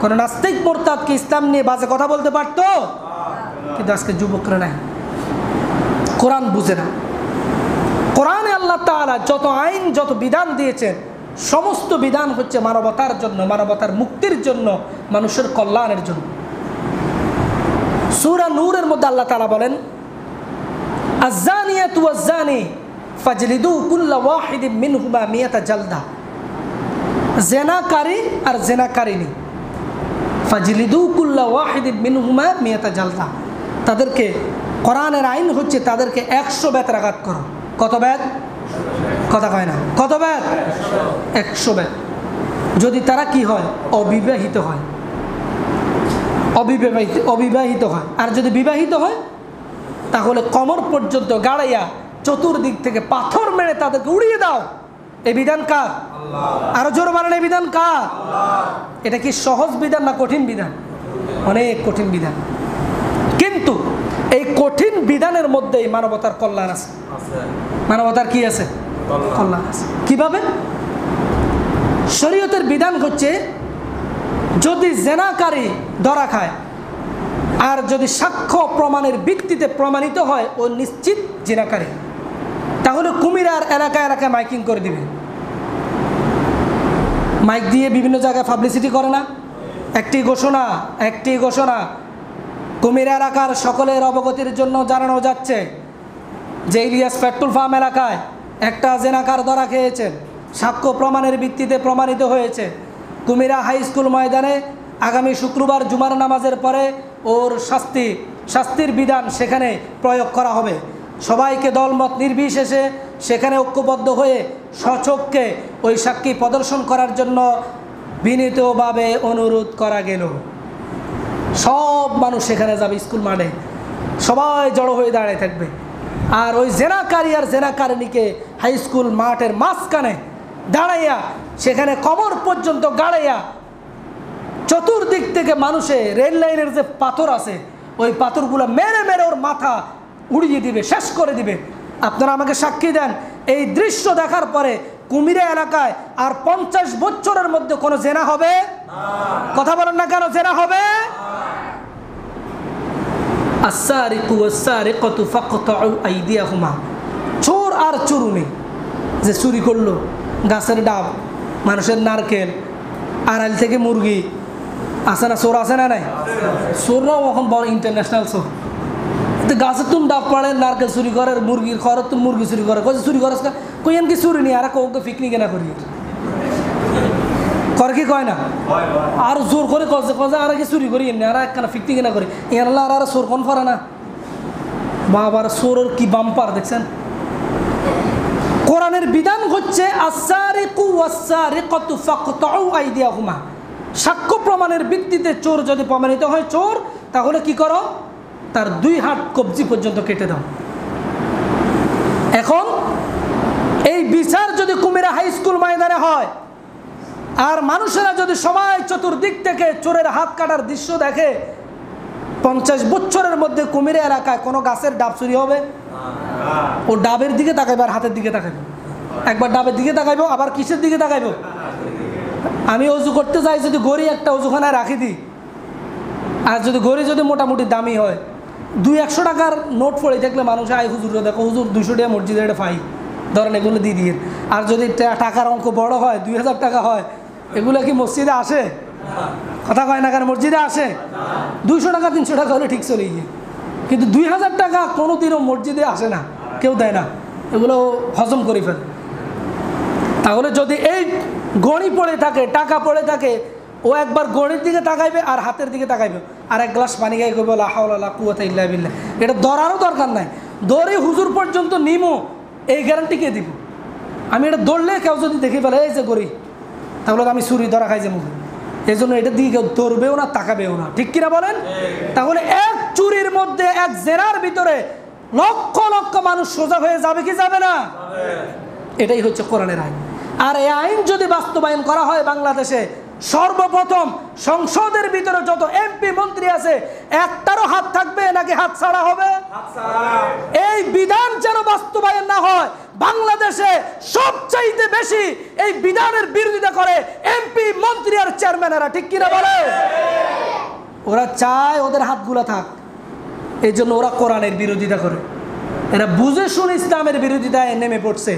কোন নাস্তিক মুরতাদকে ইসলাম নিয়ে বাজে কথা বলতে পারতো? কিন্তু আজকে যুবকরা নাই, কোরআন বুঝে না। কোরআনে আল্লাহ তাআলা যত আইন, যত বিধান দিয়েছেন সমস্ত বিধান হচ্ছে মানবতার জন্য, মানবতার মুক্তির জন্য, মানুষের কল্যাণের জন্য। সূরা নূরের মধ্যে আল্লাহ তাআলা বলেন, আয-যানিয়াতু ওয়াজ-যানি ফাজলিদু কুল্লা ওয়াহিদিন মিনহুমা মিয়াতা জালদা। জেনাকারী আর জেনাকারিনী, ফাজলিদু কুল্লা ওয়াহিদিন মিনহুমা মিয়াতা জালদা, তাদেরকে কোরআনের আইন হচ্ছে তাদেরকে 100 বেত্রাঘাত করো। কত বেত? কথা কয় না। কত বেত? 100 বেত। যদি তারা কি হয়? অবিবাহিত হয়। অবিবাহিত হয়। আর যদি বিবাহিত হয় তাহলে কোমর পর্যন্ত গাড়াইয়া চতুর্দিক থেকে পাথর মেরে তাদেরকে উড়িয়ে দাও। এই বিধান কার? আরো জোরে বলেন, এই বিধান কার? এটা কি সহজ বিধান না কঠিন বিধান? অনেক কঠিন বিধান। কিন্তু এই কঠিন বিধানের মধ্যেই মানবতার কল্যাণ আছে। মানবতার কি আছে? কল্যাণ আছে। কিভাবে? শরীয়তের বিধান হচ্ছে যদি জেনাকারী ধরা খায় আর যদি সাক্ষ্য প্রমাণের ভিত্তিতে প্রমাণিত হয় ও নিশ্চিত জেনাকারী, তাহলে কুমিরার এলাকায় এলাকায় মাইকিং করে দিবে। মাইক দিয়ে বিভিন্ন জায়গায় পাবলিসিটি করে না? একটি ঘোষণা কুমিরা এলাকার সকলের অবগতির জন্য জানানো যাচ্ছে যে ইলিয়াস পেট্রোল পাম্প এলাকায় একটা জেনাকার ধরা খেয়েছেন, সাক্ষ্য প্রমাণের ভিত্তিতে প্রমাণিত হয়েছে। কুমিরা হাই স্কুল ময়দানে আগামী শুক্রবার জুমার নামাজের পরে ওর শাস্তির বিধান সেখানে প্রয়োগ করা হবে। সবাইকে দলমত নির্বিশেষে সেখানে ঐক্যবদ্ধ হয়ে স্বচক্ষে ওই সাক্ষী প্রদর্শন করার জন্য বিনীতভাবে অনুরোধ করা গেল। সব মানুষ সেখানে যাবে, স্কুল মাঠে সবাই জড়ো হয়ে দাঁড়িয়ে থাকবে। আর ওই জেনাকারী আর জেনাকারিনীকে হাই স্কুল মাঠের মাঝখানে দাঁড়াইয়া, সেখানে কমর পর্যন্ত গাড়াইয়া, চতুর্দিক থেকে মানুষে রেল লাইনের যে পাথর আছে ওই পাথরগুলো মেরে মেরে ওর মাথা উড়িয়ে দিবে, শেষ করে দিবে। আপনারা আমাকে সাক্ষী দেন, এই দৃশ্য দেখার পরে কুমিরা এলাকায় আর 50 বছরের মধ্যে কোনো জেনা হবে? কথা বলেন না কেন, জেনা হবে? আস-সারিকু ওয়াস-সারিকাতু ফাকতাউ আইদিয়াহুমা, চোর আর চোরুনি যে চুরি করলো গাছের ডাব, মানুষের নারকেল, আড়াল থেকে মুরগি, আছে না চোর, আছে না নাই? চোররাও এখন বড় ইন্টারন্যাশনাল চোর। গাছের তুম ডাব পাড়ে, নারকেল চুরি করে, মুরগির ঘরের তুম মুরগি চুরি করে, কই চুরি করস না, কই এমন কি চুরি নি, আর কৌকে পিকনিকে না করি করে কি কয় না, আর জোর করে কজে কজে আর কি চুরি করি, এমনি আর একখানা পিকনিকে না করি, ইয়াল্লা আর চোর কোন পারে না। বাবার চোরের কি বাম্পার দেখছেন। কোরআনের বিধান হচ্ছে আস-সারিকু ওয়াস-সারিকাতু ফাকতাউ আইদিয়াহুমা, সাক্ষ্য প্রমাণের ভিত্তিতে চোর যদি প্রমাণিত হয় চোর, তাহলে কি করো, তার 2 হাত কবজি পর্যন্ত কেটে দাও। এখন এই বিচার যদি কুমিরা হাই স্কুল ময়দানে হয় আর মানুষেরা যদি সবাই চতুর্দিক থেকে চোরের হাত কাটার দৃশ্য দেখে, 50 বছরের মধ্যে কুমিরা এলাকায় কোনো গাছের ডাব চুরি হবে? ও ডাবের দিকে তাকাইবে আর হাতের দিকে তাকাইবে, একবার ডাবের দিকে তাকাইবো আবার কিসের দিকে তাকাইবো। আমি অজু করতে যাই, যদি গড়ি একটা অজুখানায় রাখি দিই, আর যদি গড়ি যদি মোটামুটি দামি হয়, 200-100 টাকার নোট পড়ে দেখলে মানুষ আয় হুজুর দেখো, হুজুর 200 টাকা মসজিদে এটা পাই, ধরেন এগুলো দিয়ে দিয়ে। আর যদি টাকার অঙ্ক বড় হয়, 2000 টাকা হয়, এগুলো কি মসজিদে আসে? কথা কয় না কেন, মসজিদে আসে? 200 টাকা 300 টাকা হলে ঠিক চলে গিয়ে, কিন্তু 2000 টাকা কোনোদিনও মসজিদে আসে না, কেউ দেয় না, এগুলো হজম করে ফেলে। তাহলে যদি এই গড়ি পড়ে থাকে, টাকা পড়ে থাকে, ও একবার গড়ির দিকে তাকাইবে আর হাতের দিকে তাকাইবে, আর এক গ্লাস পানি খাই করবে লা হাওলা লা কুওয়াতা ইল্লা বিল্লাহ। এটা ধরারও দরকার নাই, দৌড়ে হুজুর পর্যন্ত নিমো, এই গ্যারান্টি কে দিব? আমি এটা দৌড়লে কেউ যদি দেখে ফেলে এই যে গড়ি, তাহলে আমি চুরি ধরা খাই যে মুখে, এই জন্য এটা দিয়ে কেউ দৌড়বেও না, তাকাবেও না, ঠিক কিনা বলেন? তাহলে এক চুরির মধ্যে, এক জেনার ভিতরে লক্ষ লক্ষ মানুষ সোজা হয়ে যাবে কি যাবে না? এটাই হচ্ছে কোরআনের আইন। আর এই আইন যদি বাস্তবায়ন করা হয় বাংলাদেশে, সর্বপ্রথম সংসদের ভিতরে যত এমপি মন্ত্রী আছে একটারও হাত থাকবে নাকি হাত ছাড়া হবে? এই বিধান যেন বাস্তবায়ন না হয়, বাংলাদেশে সবচাইতে বেশি এই বিধানের বিরোধিতা করে এমপি মন্ত্রী আর চেয়ারম্যানেরা, ঠিক কিনা বলে? ওরা চায় ওদের হাতগুলো থাক, এই জন্য ওরা কোরআনের বিরোধিতা করে। এরা বুঝে শুনে ইসলামের বিরোধিতায় নেমে পড়ছে।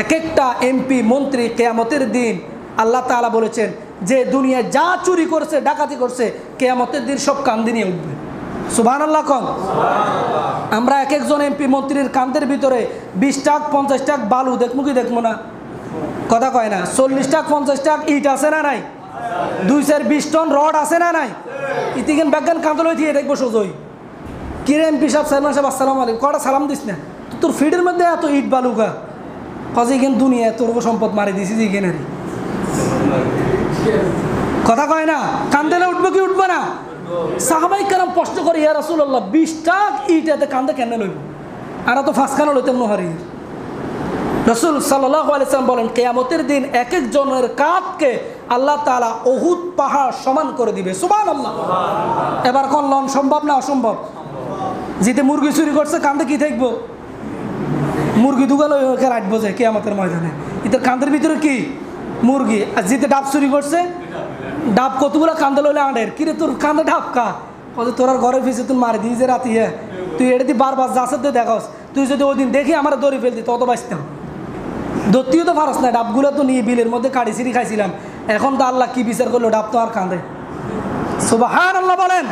এক একটা এমপি মন্ত্রী কিয়ামতের দিন আল্লাহ তাআলা বলেছেন যে দুনিয়ায় যা চুরি করছে, ডাকাতি করছে, কিয়ামতের দিন সব কান্দে নিয়ে উঠবে। সুবহানাল্লাহ কোন? আমরা এক একজন এমপি মন্ত্রীর কান্দের ভিতরে 20 টাকা 50 টাকা বালু দেখবো কি দেখবো না? কথা কয় না। 40 টাকা 50 টাকা ইট আছে না নাই? 220 টন রড আছে না নাই? ইতিকেন ব্যাগান কান্দল দিয়ে দেখবো সোজই কিরে এমপি সাহেব, চেয়ারম্যান সাহেব আসসালামু আলাইকুম, কটা সালাম দিস না, তোর ফিডের মধ্যে এত ইট বালুকা, কাজে এখানে দুনিয়া তোর সম্পদ মারি দিছি যে এখানে। কথা কয় না, কান্দেলে উঠবো কি উঠবো না? সাহাবাই কেরাম প্রশ্ন করে, ইয়া রাসূলুল্লাহ 20 টাকা ইট এতে কান্দে কেন লইব, আর তো ফাঁসখানা লইতাম নহরি। রাসূল সাল্লাল্লাহু আলাইহি ওয়াসাল্লাম বলেন কিয়ামতের দিন এক এক জনের কাঁধকে আল্লাহ তাআলা উহুদ পাহাড় সমান করে দিবে। সুবহানাল্লাহ। এবার কোন লন সম্ভব না অসম্ভব? যেতে মুরগি চুরি করছে কান্দে কি থাকবো? মুরগি দুগালো ওকে রাখবো যে কিয়ামতের ময়দানে, এদের কান্দের ভিতরে কি মুরগি। আর যেতে ডাব চুরি করছে, ডাব কতগুলো কান্দে লইলে আঁটের, কিরে তোর কান্দে ডাব কা, কত তোর ঘরের পিছিয়ে তুই মারি দিই যে রাতি, হ্যাঁ তুই এটা দিয়ে বারবার যাচ্ছে দিয়ে দেখাস, তুই যদি ওই দিন দেখি আমার দড়ি ফেলতি তত বাঁচতাম। দত্তিও তো পারস না, ডাবগুলো তো নিয়ে বিলের মধ্যে কাড়ি ছিঁড়ি খাইছিলাম, এখন তো আল্লাহ কি বিচার করলো, ডাব তো আর কান্দে। সুবহানাল্লাহ বলেন।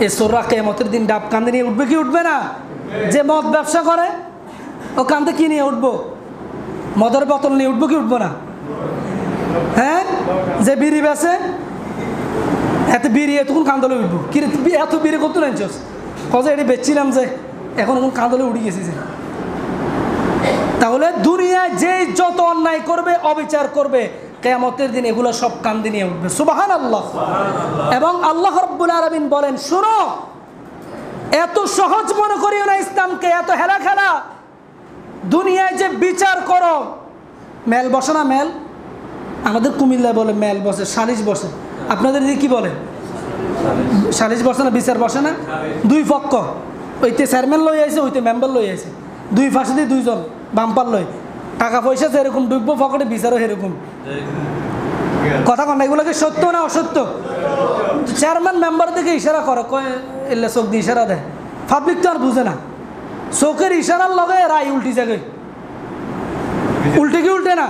এ সোররা কিয়ামতের দিন ডাব কান্দে নিয়ে উঠবে কি উঠবে না? যে মদ ব্যবসা করে ও কান্দে কি নিয়ে উঠবো? মদের বোতল নিয়ে উঠবো কি উঠবো না? হ্যাঁ, যে বিড়ি বেছে এত বিড়ি এতক্ষণ কান্দলে উঠবো, কি এত বিড়ি করতে নাইছস, কজে এটি বেচছিলাম যে এখন এখন কান্দলে উঠে গেছি যে। তাহলে দুনিয়ায় যে যত অন্যায় করবে, অবিচার করবে, কিয়ামতের দিন এগুলো সব কান্দে নিয়ে উঠবে। সুবহানাল্লাহ। এবং আল্লাহ রাব্বুল আলামিন বলেন, শুনো এত সহজ মনে করিও না ইসলামকে, এত হেলা খেলা। দুনিয়ায় যে বিচার করো, মেল বসে না, মেল আমাদের কুমিল্লায় বলে মেল বসে, সালিশ বসে। আপনাদের দিকে কি বলে? সালিশ বসে না, বিচার বসে না? দুই পক্ষ, ওইতে চেয়ারম্যান লই আইছে, ওইতে মেম্বার লই আইছে, দুই পাশে দিয়ে দুইজন বাম্পার লই, টাকা পয়সা যেরকম ডুববো পকেটে, বিচারও সেরকম। কথা কন না, এগুলো কি সত্য না অসত্য? চেয়ারম্যান মেম্বার দিকে ইশারা করে, কয় এলে চোখ দিয়ে ইশারা দেয়, পাবলিক তো আর বুঝে না, চোখের ইশারার লগে রায় উল্টি যাবে। উল্টে কি উল্টে না?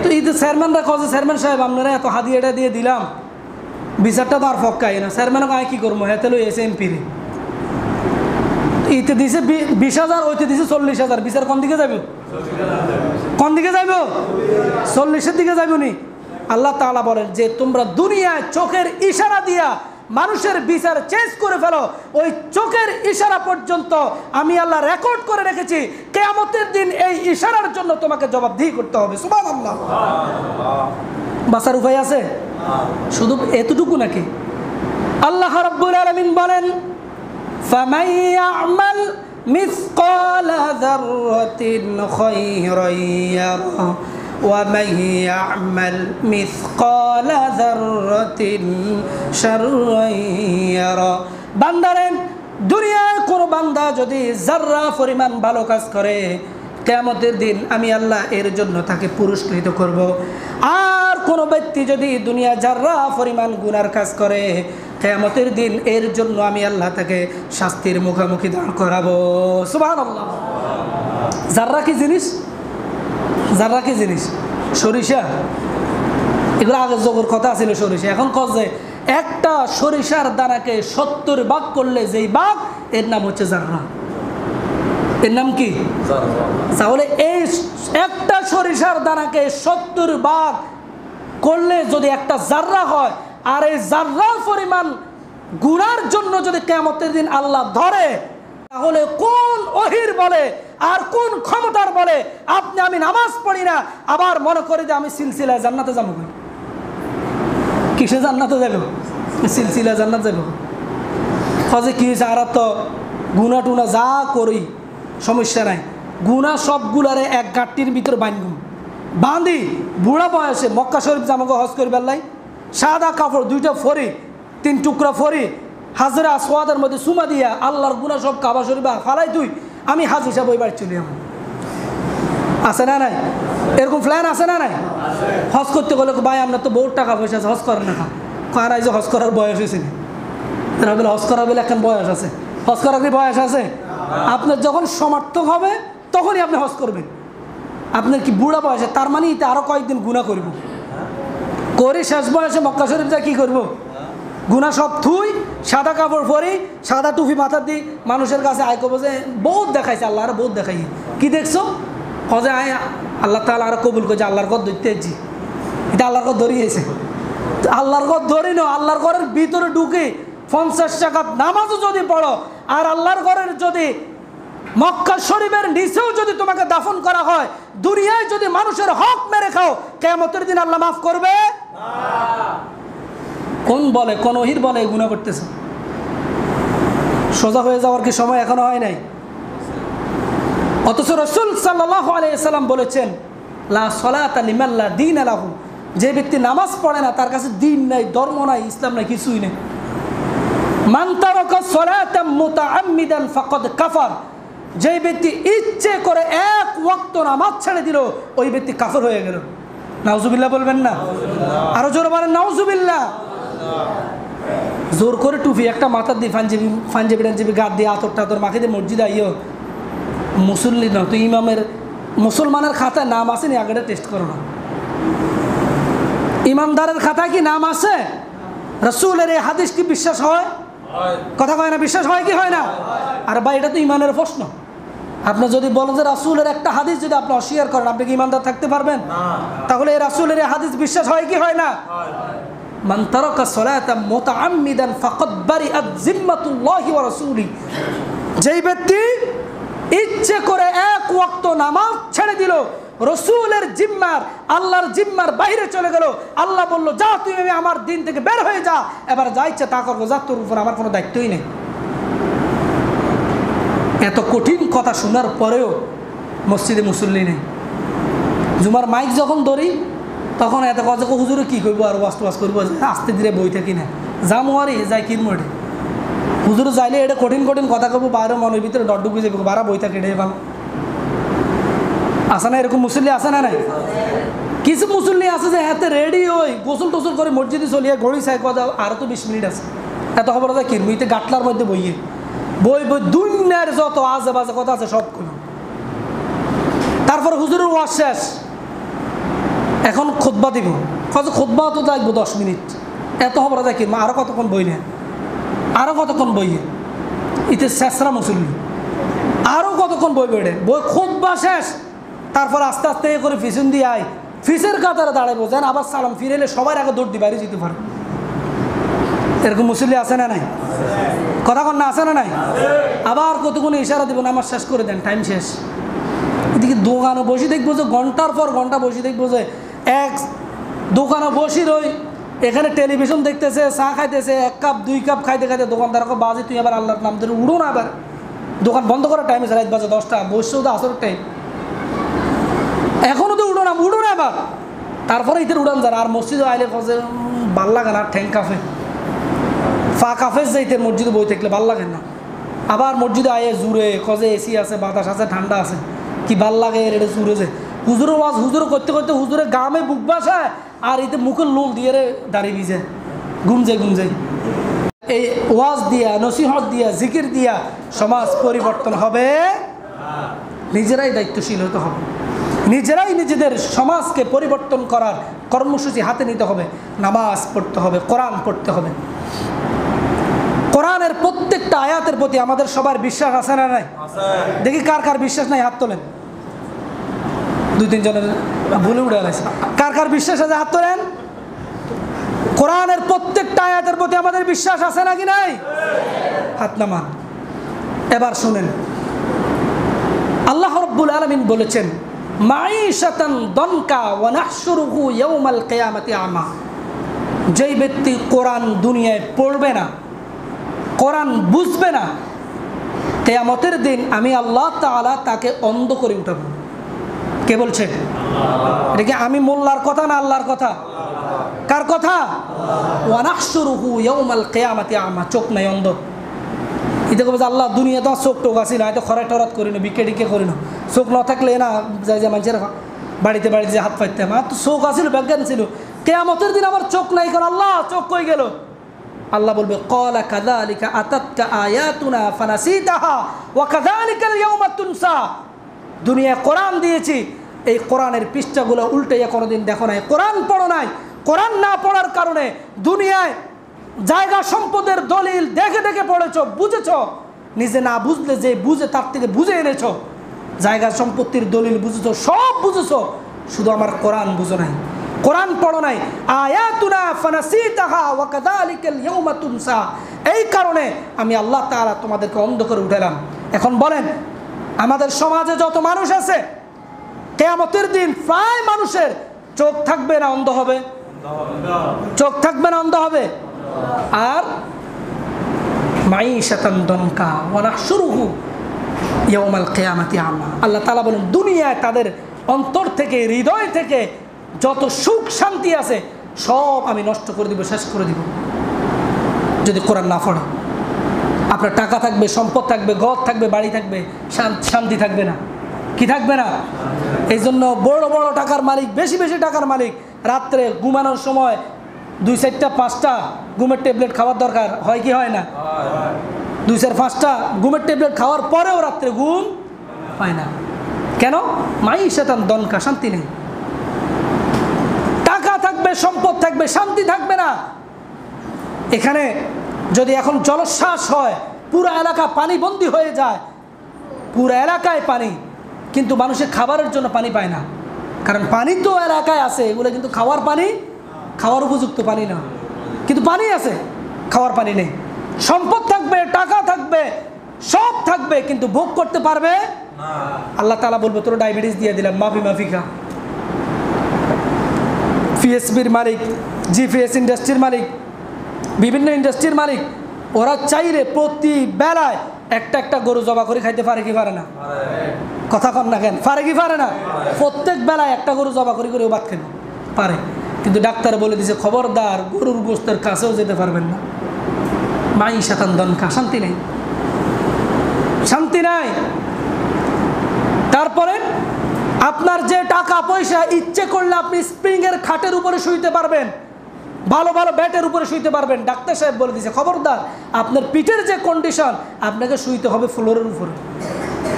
তো এই যে চেয়ারম্যানরা কছে, চেয়ারম্যান সাহেব আপনারা এত হাদিয়াটা দিয়ে দিলাম, বিচারটা তো আর ফক্কাই না। চেয়ারম্যানকে আমি কী করবো, হেতে লই এসে এমপিরে, এইতে দিছে 20,000, ওইতে দিছে 40,000, বিচার কোন দিকে যাইব? কোন দিকে যাইব? 40-এর দিকে যাইব নি? আল্লাহ তাআলা বলেন যে তোমরা দুনিয়ায় চোখের ইশারা দিয়া মানুষের বিচার চেঞ্জ করে ফেলো, ওই চোখের ইশারা পর্যন্ত আমি আল্লাহ রেকর্ড করে রেখেছি। কিয়ামতের দিন এই ইশারার জন্য তোমাকে জবাবদিহি করতে হবে। সুবহানাল্লাহ। বাঁচার উপায় আছে? শুধু এতটুকু নাকি? আল্লাহ রাব্বুল আলামিন বলেন, ফামান ইয়া'মাল মিসকালা যাররাতিন খায়রান ইয়ারা ওয়া মান ইয়া'মাল মিসকালা যাররাতিন শাররান ইয়ারা। বান্দারেন, দুনিয়ায় কোনো বান্দা যদি যাররা পরিমাণ ভালো কাজ করে, কিয়ামতের দিন আমি আল্লাহ এর জন্য তাকে পুরস্কৃত করব। আর কোনো ব্যক্তি যদি দুনিয়া যাররা পরিমাণ গুনার কাজ করে, কিয়ামতের দিন এর জন্য আমি আল্লাহ তাকে শাস্তির মুখোমুখি দাঁড় করাবো। সুবহানাল্লাহ। যাররা কি জিনিস? যাররা কি জিনিস? সরিষা। এগুলো আগে জগর কথা ছিল সরিষা, এখন কজ যে একটা সরিষার দানাকে 70 ভাগ করলে যেই ভাগ, এর নাম হচ্ছে যাররা। এর নাম কি? তাহলে এই একটা সরিষার দানাকে 70 ভাগ করলে যদি একটা যাররা হয়, আর এই যাররার পরিমাণ গুনার জন্য যদি কিয়ামতের দিন আল্লাহ ধরে, তাহলে কোন ওহির বলে আর কোন ক্ষমতার বলে আপনি আমি নামাজ পড়ি না, আবার মনে করি যে আমি সিলসিলায় জান্নাতে যাবো? কিসে জান্নাতে যাবো? সিলসিলায় জান্নাত যাবো? খোঁজে কি হয়েছে? আর তো গুনা টুনা যা করি সমস্যা নাই, গুনা সবগুলারে এক গাঁটটির ভিতর বাঁধি বুড়া বয়সে মক্কা শরীফ জামাকে হজ করি বেল্লাই, সাদা কাপড় 2টা ফরি, 3 টুকরা ফরি, হাজরা আসওয়াদের মধ্যে সুমা দিয়া আল্লাহর গুনা সব কাবা শরীফে ফালাই তুই, আমি হাজ হিসাবে ওই বাড়ি চলে যাবো। আছে না নাই? এরকম প্ল্যান আছে না নাই? হজ করতে গেলে ভাই আমরা তো বহুত টাকা পয়সা আছে, হজ করেন না। কার যে হজ করার বয়স হয়েছে না, বলে হজ করার বলে এখন বয়স আছে? হজ করার কি বয়স আছে? আপনার যখন সমর্থক হবে তখনই আপনি হজ করবেন। আপনার কি বুড়া বয়সে, তার মানে এতে আরো কয়েকদিন গুনাহ করব, করে শেষ বয়সে মক্কা শরীফ যা কি করব? গুনাহ সব থুই, সাদা কাপড় পরি, সাদা টুপি মাথা দিই, মানুষের কাছে আয় করবো যে বহুত দেখাইছে, আল্লাহ আরো বহুত দেখাই। কি দেখছো? হজে আয় আল্লাহ তাআলা আরো কবুল করছে, আল্লাহর ঘর ধরতে এসেছি, এটা আল্লাহর ঘর ধরিয়েছে। আল্লাহর ঘর ধরি না, আল্লাহর ঘরের ভিতরে ঢুকে 50 রাকাত নামাজও যদি পড়ো, আর আল্লাহর ঘরের যদি মক্কা শরীফের নিচেও যদি তোমাকে দাফন করা হয়, দুনিয়ায় যদি মানুষের হক মেরে খাও, কিয়ামতের দিন আল্লাহ মাফ করবে না। কোন বলে, কোন ওহির বলে এই গুনাহ করতেছে? সোজা হয়ে যাওয়ার কি সময় এখনো হয় নাই? অথচ রাসূল সাল্লাল্লাহু আলাইহি ওয়াসাল্লাম বলেছেন, লা সালাতা লিমান লা দীনা লাহু, যে ব্যক্তি নামাজ পড়ে না তার কাছে দ্বীন নাই, ধর্ম নাই, ইসলাম নাই, কিছুই নেই। মান তারাকা সালাতা মুতাআম্মিদান ফাকাদ কাফার, যে ব্যক্তি ইচ্ছে করে এক ওয়াক্ত নামাজ ছেড়ে দিল, ওই ব্যক্তি কাফের হয়ে গেল। নাউজুবিল্লাহ বলবেন না? আরো জোরে বলেন নাউজুবিল্লাহ। জোর করে টুপি একটা মাথা দিয়ে পাঞ্জাবি গাদ দিয়ে আতর টাতর মাখে দিয়ে মসজিদে আইও, মুসল্লি না তো ইমামের, মুসলমানের খাতায় নাম আসেনি, আগেটা টেস্ট করো না। ইমানদারের খাতায় কি নাম আছে? রাসূলের এই হাদিস কি বিশ্বাস হয়? কথা কয় না? বিশ্বাস হয় কি হয় না? আর ভাই এটা তো ইমানের প্রশ্ন। আপনি যদি বলেন যে রাসূলের একটা হাদিস যদি আপনি অস্বীকার করেন, আপনি কি ইমানদার থাকতে পারবেন? তাহলে এই রাসূলের এই হাদিস বিশ্বাস হয় কি হয় না? মান তারাকা সালাতা মুতাআম্মিদান ফাকাদ বারিআত জিম্মাতুল্লাহি ওয়া রাসূলিহি, যেই ব্যক্তি ইচ্ছে করে এক ওয়াক্ত নামাজ ছেড়ে দিল, রাসূলের জিম্মার, আল্লাহর জিম্মার বাইরে চলে গেল, আল্লাহ বলল যা তুমি আমার দিন থেকে বের হয়ে যা, এবার যা ইচ্ছা তা করবো, যা তোর উপর আমার কোনো দায়িত্বই নেই। এত কঠিন কথা শোনার পরেও মসজিদে মুসল্লি নেই। জুমার মাইক যখন ধরি তখন এত কথা হুজুরে কী করবো আর ওয়াজ টোয়াজ করবো, আস্তে ধীরে বই থাকি না যামো আরে যাই কিনবো হুজুর যাইলে এটা কঠিন কঠিন কথা করবো, বাইরে মনের ভিতরে ডট ঢুকে যাবো, বারা বই থাকে এটাই ভালো। আসে না এরকম মুসল্লি? আসে না নাই? কিছু মুসল্লি আছে যে হাতে রেডি হই গোসল টোসল করে মসজিদে চলিয়ে ঘড়ি চাই কথা আরও তো 20 মিনিট আছে, এত খবর আছে কিনবইতে গাটলার মধ্যে বইয়ে বই বই দুনিয়ার যত আজে বাজে কথা আছে সব কোনো। তারপরে হুজুরের ওয়াজ শেষ, এখন খুতবা দিব, খুতবা তো দেখবো 10 মিনিট, এত খবর আছে কিনবো আরও কতক্ষণ বই নেন, আরও কতক্ষণ বইয়ে ইতে শেষরা মুসল্লি আরও কতক্ষণ বই বেড়ে বই খুতবা শেষ, তারপর আস্তে আস্তে করে পিছন দিয়ে আয় ফিসের কাতারে দাঁড়াবো যেন আবার সালাম ফিরে এলে সবাই আগে দৌড় দিয়ে বাইরে যেতে পারে। এরকম মুসল্লি আছে না নাই? কথা কন না, আছে না নাই? আবার কতক্ষণ ইশারা দিব না আমার শেষ করে দেন, টাইম শেষ। এদিকে দোকানে বসে দেখবো যে ঘন্টার পর ঘন্টা বসে দেখবো যে এক দোকানে বসি রই, এখানে টেলিভিশন দেখতেছে, চা খাইতেছে, 1 কাপ 2 কাপ খাইতে খাইতে দোকানদার বাজে তুই আবার আল্লাহর নাম ধরে উড়ো না, আবার দোকান বন্ধ করার টাইম আছে রাত বাজে 10টা, বসছেও তো আসর টাইম, এখনও তো উড়ো না আবার। তারপরে ইতের উড়ান যারা আর মসজিদে আইলে কজে ভাল লাগে না, ঠ্যাং কাফে ফা কাফেজ যাইতে মসজিদে বই থাকলে ভাল লাগে না, আবার মসজিদে আয়ে জুড়ে কজে এসি আছে, বাতাস আছে, ঠান্ডা আছে, কি ভাল লাগে এটা জুড়ে যে হুজুরও ওয়াজ হুজুর করতে করতে হুজুরে গামে বুক বাসায় আর এতে মুখের লোক দিয়ে দাঁড়িয়ে ভিজে ঘুমজে। এই ওয়াজ দিয়া, নসিহত দিয়া, জিকির দিয়া সমাজ পরিবর্তন হবে? নিজেরাই দায়িত্বশীল হতে হবে, নিজেরাই নিজেদের সমাজকে পরিবর্তন করার কর্মসূচি হাতে নিতে হবে, নামাজ পড়তে হবে, কোরআন পড়তে হবে। কোরআনের প্রত্যেকটা আয়াতের প্রতি আমাদের সবার বিশ্বাস আছে না নাই? দেখি কার কার বিশ্বাস নাই হাত তোলেন, 2-3 জনের ভুলে উঠে গেছে। কার কার বিশ্বাস আছে হাত তোলেন। কোরআনের প্রত্যেকটা আয়াতের প্রতি আমাদের বিশ্বাস আছে নাকি নাই? হাত নামান। এবার শুনেন, আল্লাহ রাব্বুল আলামিন বলেছেন মাঈশাতান দনকা ওয়া নাহশুরুহু ইয়াওমাল কিয়ামাতি আমা। যেই ব্যক্তি কোরআন দুনিয়ায় পড়বে না, কোরআন বুঝবে না, কিয়ামতের দিন আমি আল্লাহ তাআলা তাকে অন্ধ করে উঠাবো। কে বলছেন? এটা কি আমি মোল্লার কথা না আল্লাহর কথা? কার কথা? ওয়া নাহশুরুহু ইয়াওমাল কিয়ামাতি আমা, চোখ নাই, অন্ধ। এটা কবে যে আল্লাহ দুনিয়া তো চোখ টোক আসি না, হয়তো খরাই টরাত করি না, বিকে টিকে করি না, চোখ না থাকলে না যাই যে মানুষের বাড়িতে বাড়িতে যে হাত পাইতে আমার তো চোখ আসিল, বিজ্ঞান ছিল, কিয়ামতের দিন আমার চোখ নাই, কারণ আল্লাহ চোখ কই গেল? আল্লাহ বলবে ক্বালা কাযালিকা আতাতকা আয়াতুনা ফানাসিতাহা ওয়া কাযালিকাল ইয়াওমা তুনসা। দুনিয়ায় কোরআন দিয়েছি, এই কোরআনের পৃষ্ঠাগুলো উল্টাইয়া কোনোদিন দেখো নাই, কোরআন পড়ো নাই, কোরআন না পড়ার কারণে দুনিয়ায় জায়গা সম্পদের দলিল দেখে দেখে পড়েছ, বুঝেছ, নিজে না বুঝলে যে বুঝে তার থেকে বুঝে এনেছ, জায়গা সম্পত্তির দলিল বুঝেছ, সব বুঝেছ, শুধু আমার কোরআন বুঝো নাই, কোরআন পড়ো নাই। আয়াতুনা ফানাসিতাহা ওয়া কাযালিকাল ইয়াওমা তুনসা। এই কারণে আমি আল্লাহ তাআলা তোমাদেরকে অন্ধ করে উঠালাম। এখন বলেন, আমাদের সমাজে যত মানুষ আছে, কিয়ামতের দিন প্রায় মানুষের চোখ থাকবে না অন্ধ হবে? চোখ থাকবে না অন্ধ হবে? আর মাঈশাতান দনকা ওয়া নাহশুরুহু ইয়াওমাল কিয়ামাতি আমা। আল্লাহ তাআলা বলেন দুনিয়ায় তাদের অন্তর থেকে, হৃদয় থেকে যত সুখ শান্তি আছে সব আমি নষ্ট করে দিব, শেষ করে দিব যদি কোরআন না পড়ে। আপনার টাকা থাকবে, সম্পদ থাকবে, ঘর থাকবে, বাড়ি থাকবে, শান্তি থাকবে না। কি থাকবে না? এই জন্য বড় বড় টাকার মালিক, বেশি বেশি টাকার মালিক রাত্রে ঘুমানোর সময় 2-4-5টা ঘুমের ট্যাবলেট খাওয়ার দরকার হয় কি হয় না? 2-4-5টা ঘুমের ট্যাবলেট খাওয়ার পরেও রাত্রে ঘুম হয় না। কেন? মাঈশাতান দনকা, শান্তি নেই। টাকা থাকবে, সম্পদ থাকবে, শান্তি থাকবে না। এখানে যদি এখন জলোচ্ছ্বাস হয়, পুরো এলাকা পানি বন্দী হয়ে যায়, পুরো এলাকায় পানি, কিন্তু মানুষের খাবারের জন্য পানি পায় না, কারণ পানি তো এলাকায় আছে, এগুলো কিন্তু খাওয়ার পানি, খাওয়ার উপযুক্ত পানি না, কিন্তু পানি আছে, খাওয়ার পানি নেই। সম্পদ থাকবে, টাকা থাকবে, সব থাকবে, কিন্তু ভোগ করতে পারবে না। আল্লাহ তাআলা বলবে তোর ডায়াবেটিস দিয়ে দিলাম, মাফি মাফিকা। পিএসবির মালিক, জিপিএস ইন্ডাস্ট্রির মালিক, বিভিন্ন ইন্ডাস্ট্রির মালিক, ওরা চাইলে প্রতি বেলায় একটা একটা গরু জবা করে খাইতে পারে কি পারে না? কথা কন না কেন, পারে কি পারে না? প্রত্যেক বেলায় একটা গরু জবা করে করে ভাত খেতে পারে, কিন্তু ডাক্তার বলে দিছে খবরদার গরুর গোস্তের কাছেও যেতে পারবেন না। মাই শাতান দনকা, শান্তি নেই, শান্তি নাই। তারপরে আপনার যে টাকা পয়সা, ইচ্ছে করলে আপনি স্প্রিংয়ের খাটের উপরে শুইতে পারবেন, ভালো ভালো ব্যাটের উপরে শুইতে পারবেন। ডাক্তার সাহেব বলে দিয়েছে খবরদার আপনার পিঠের যে কন্ডিশন, আপনাকে শুইতে হবে ফ্লোরের উপরে।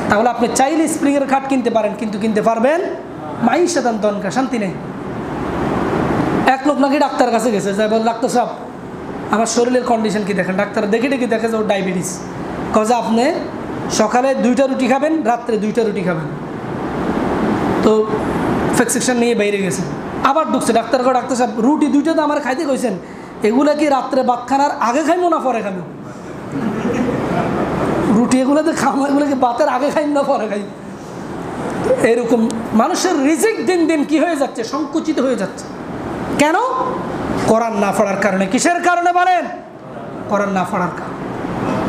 তাহলে আপনি চাইলে স্প্রিংয়ের খাট কিনতে পারেন, কিন্তু কিনতে পারবেন মাই শাতান দনকা, শান্তি নেই। এক লোক নাকি ডাক্তার কাছে গেছে, যাই বল ডাক্তার সাহেব আমার শরীরের কন্ডিশন কি দেখেন। ডাক্তার দেখে দেখে দেখে যে ওর ডায়াবেটিস। কজা আপনি সকালে 2টা রুটি খাবেন, রাত্রে 2টা রুটি খাবেন। তো প্রেসক্রিপশন নিয়ে বাইরে গেছে, আবার ঢুকছে ডাক্তার। ডাক্তার সাহেব রুটি 2টা তো আমার খাইতে কইছেন, এগুলা কি রাত্রে ভাত খানার আগে খাইমো না পরে খাইমো? রুটি এগুলোতে খামো, এগুলো কি ভাতের আগে খাইম না পরে খাই? এরকম মানুষের রিজিক দিন দিন কি হয়ে যাচ্ছে? সংকুচিত হয়ে যাচ্ছে। কেন? কোরআন না পড়ার কারণে। কিসের কারণে বলেন? কোরআন না পড়ার কারণে।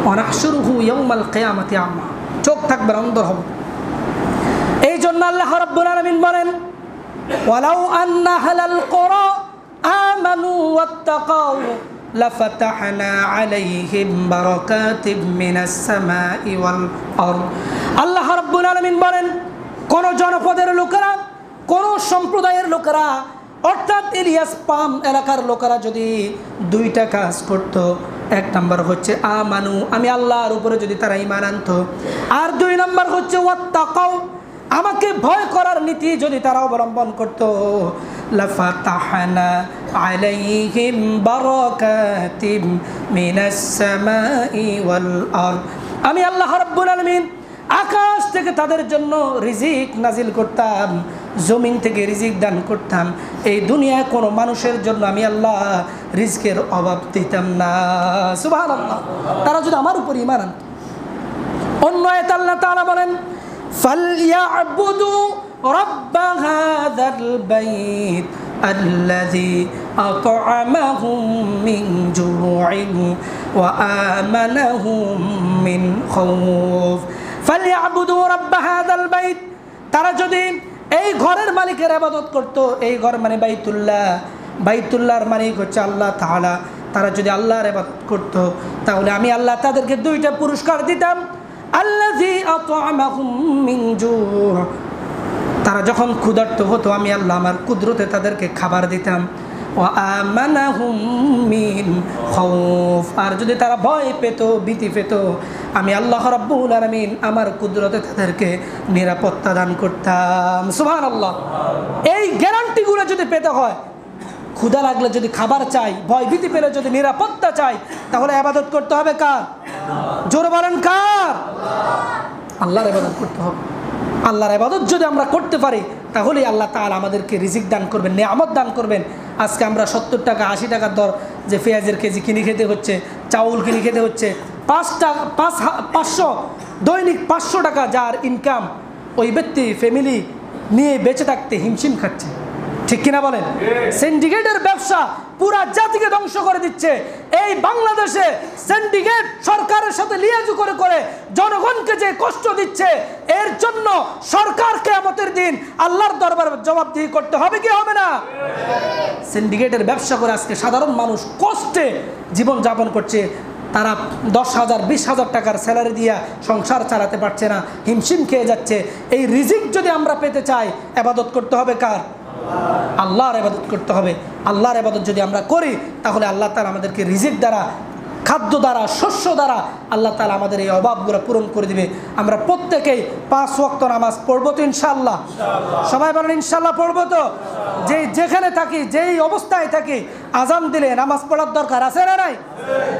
ওয়ানাহশুরুহু ইয়াওমাল কিয়ামাতি আ'মা, চোখ থাকবে অন্ধ হবে। এই জন্য আল্লাহ রাব্বুল আলামিন বলেন ওয়ালাউ আন্না আহলাল কুরা আমানু ওয়াত্তাকাউ লাফাতাহনা আলাইহিম বারাকাতিম মিনাস সামাই ওয়াল আরদ। আল্লাহ রাব্বুল আলামিন বলেন কোন জনপদের লোকেরা, কোন সম্প্রদায়ের লোকেরা, অর্থাৎ ইলিয়াস পাম এলাকার লোকেরা যদি 2টা কাজ করত। 1 নম্বর হচ্ছে আমানু, আমি আল্লাহর উপরে যদি তারা ঈমান আনতো, আর 2 নম্বর হচ্ছে ওয়াত্তাকাউ, আমাকে ভয় করার নীতি যদি তারা অবলম্বন করত, লাফাতাহনা আলাইহিম বারাকাতিম মিনাস সামাই ওয়াল আরদ, আমি আল্লাহ রাব্বুল আলামিন আকাশ থেকে তাদের জন্য রিজিক নাজিল করতাম, জমিন থেকে রিজিক দান করতাম। এই দুনিয়ায় কোনো মানুষের জন্য আমি আল্লাহ রিজকের অভাব দিতাম না। সুবহানাল্লাহ, তারা যদি আমার উপর ঈমান আনত। অন্য আয়াতে আল্লাহ তাআলা বলেন ফালইয়াবুদু রাব্ব হাযাল বাইত আল্লাযী আত'আমাহুম মিন জু'ইন ওয়া আমানাহুম মিন খাউফ। ফালইয়াবুদু রাব্ব হাযাল বাইত, তারা যদি এই ঘরের মালিকের ইবাদত করত, এই ঘর মানে বাইতুল্লাহ, বাইতুল্লাহর মালিক হচ্ছে আল্লাহ তাআলা, তারা যদি আল্লাহর ইবাদত করত, তাহলে আমি আল্লাহ তাদেরকে 2টা পুরস্কার দিতাম। আল্লাযী আত'আমাহুম মিন জু', তারা যখন ক্ষুধার্ত হতো আমি আল্লাহ আমার কুদরতে তাদেরকে খাবার দিতাম। ওয়া আমানাহুম মিন খাউফ, আর যদি তারা ভয় পেত, ভীতি পেত, আমি আল্লাহ রাব্বুল আলামিন আমার কুদরতে তাদেরকে নিরাপত্তা দান করতাম। সুবহানাল্লাহ, এই গ্যারান্টিগুলো যদি পেতে হয়, ক্ষুধা লাগলে যদি খাবার চাই, ভয় ভীতি পেলে যদি নিরাপত্তা চাই, তাহলে ইবাদত করতে হবে কার? জোরে বলেন কার? আল্লাহর ইবাদত করতে হবে। আল্লাহর ইবাদত যদি আমরা করতে পারি, তাহলেই আল্লাহ তাআলা আমাদেরকে রিজিক দান করবেন, নিয়ামত দান করবেন। আজকে আমরা 70 টাকা 80 টাকার দর যে পেঁয়াজের কেজি কিনে খেতে হচ্ছে, চাউল কিনে খেতে হচ্ছে, 500 দৈনিক 500 টাকা যার ইনকাম, ওই ব্যক্তি ফ্যামিলি নিয়ে বেঁচে থাকতে হিমশিম খাচ্ছে। ঠিক কিনা বলেন? সিন্ডিকেটের ব্যবসা পুরা জাতিকে ধ্বংস করে দিচ্ছে। এই বাংলাদেশে সিন্ডিকেট সরকারের সাথে লিয়াজু করে করে জনগণকে যে কষ্ট দিচ্ছে, এর জন্য সরকার কিয়ামতের দিন আল্লাহর দরবারে জবাবদিহি করতে হবে কি হবে না? সিন্ডিকেটের ব্যবসা করে আজকে সাধারণ মানুষ কষ্টে জীবন যাপন করছে। তারা 10,000 20,000 টাকার স্যালারি দিয়া সংসার চালাতে পারছে না, হিমশিম খেয়ে যাচ্ছে। এই রিজিক যদি আমরা পেতে চাই, ইবাদত করতে হবে কার? আল্লাহর ইবাদত করতে হবে। আল্লাহর ইবাদত যদি আমরা করি, তাহলে আল্লাহ তাআলা আমাদেরকে রিজিক দ্বারা, খাদ্য দ্বারা, শস্য দ্বারা আল্লাহ তাআলা আমাদের এই অভাবগুলো পূরণ করে দিবে। আমরা প্রত্যেকেই 5 ওয়াক্ত নামাজ পড়বো তো ইনশাআল্লাহ? সবাই বলেন ইনশাআল্লাহ পড়বো তো? যেখানে থাকি, যেই অবস্থায় থাকি, আজান দিলে নামাজ পড়ার দরকার আছে না নাই?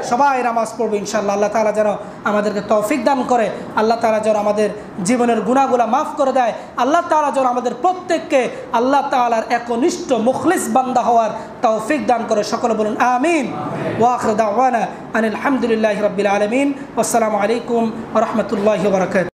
সবাই নামাজ পড়বো ইনশাআল্লাহ। আল্লাহ তাআলা যেন আমাদেরকে তৌফিক দান করে, আল্লাহ তাআলা যেন আমাদের জীবনের গুনাহগুলো মাফ করে দেয়, আল্লাহ তাআলা যেন আমাদের প্রত্যেককে আল্লাহ তাআলার একনিষ্ঠ মুখলিস বান্দা হওয়ার তৌফিক দান করে। সকলে বলুন আমিন। ওয়া আখিরু দাওয়ানা আনিল হামদুলিল্লাহি রাব্বিল আলামিন। আসসালামু আলাইকুম ওয়া রাহমাতুল্লাহি ওয়া বারাকাতুহু।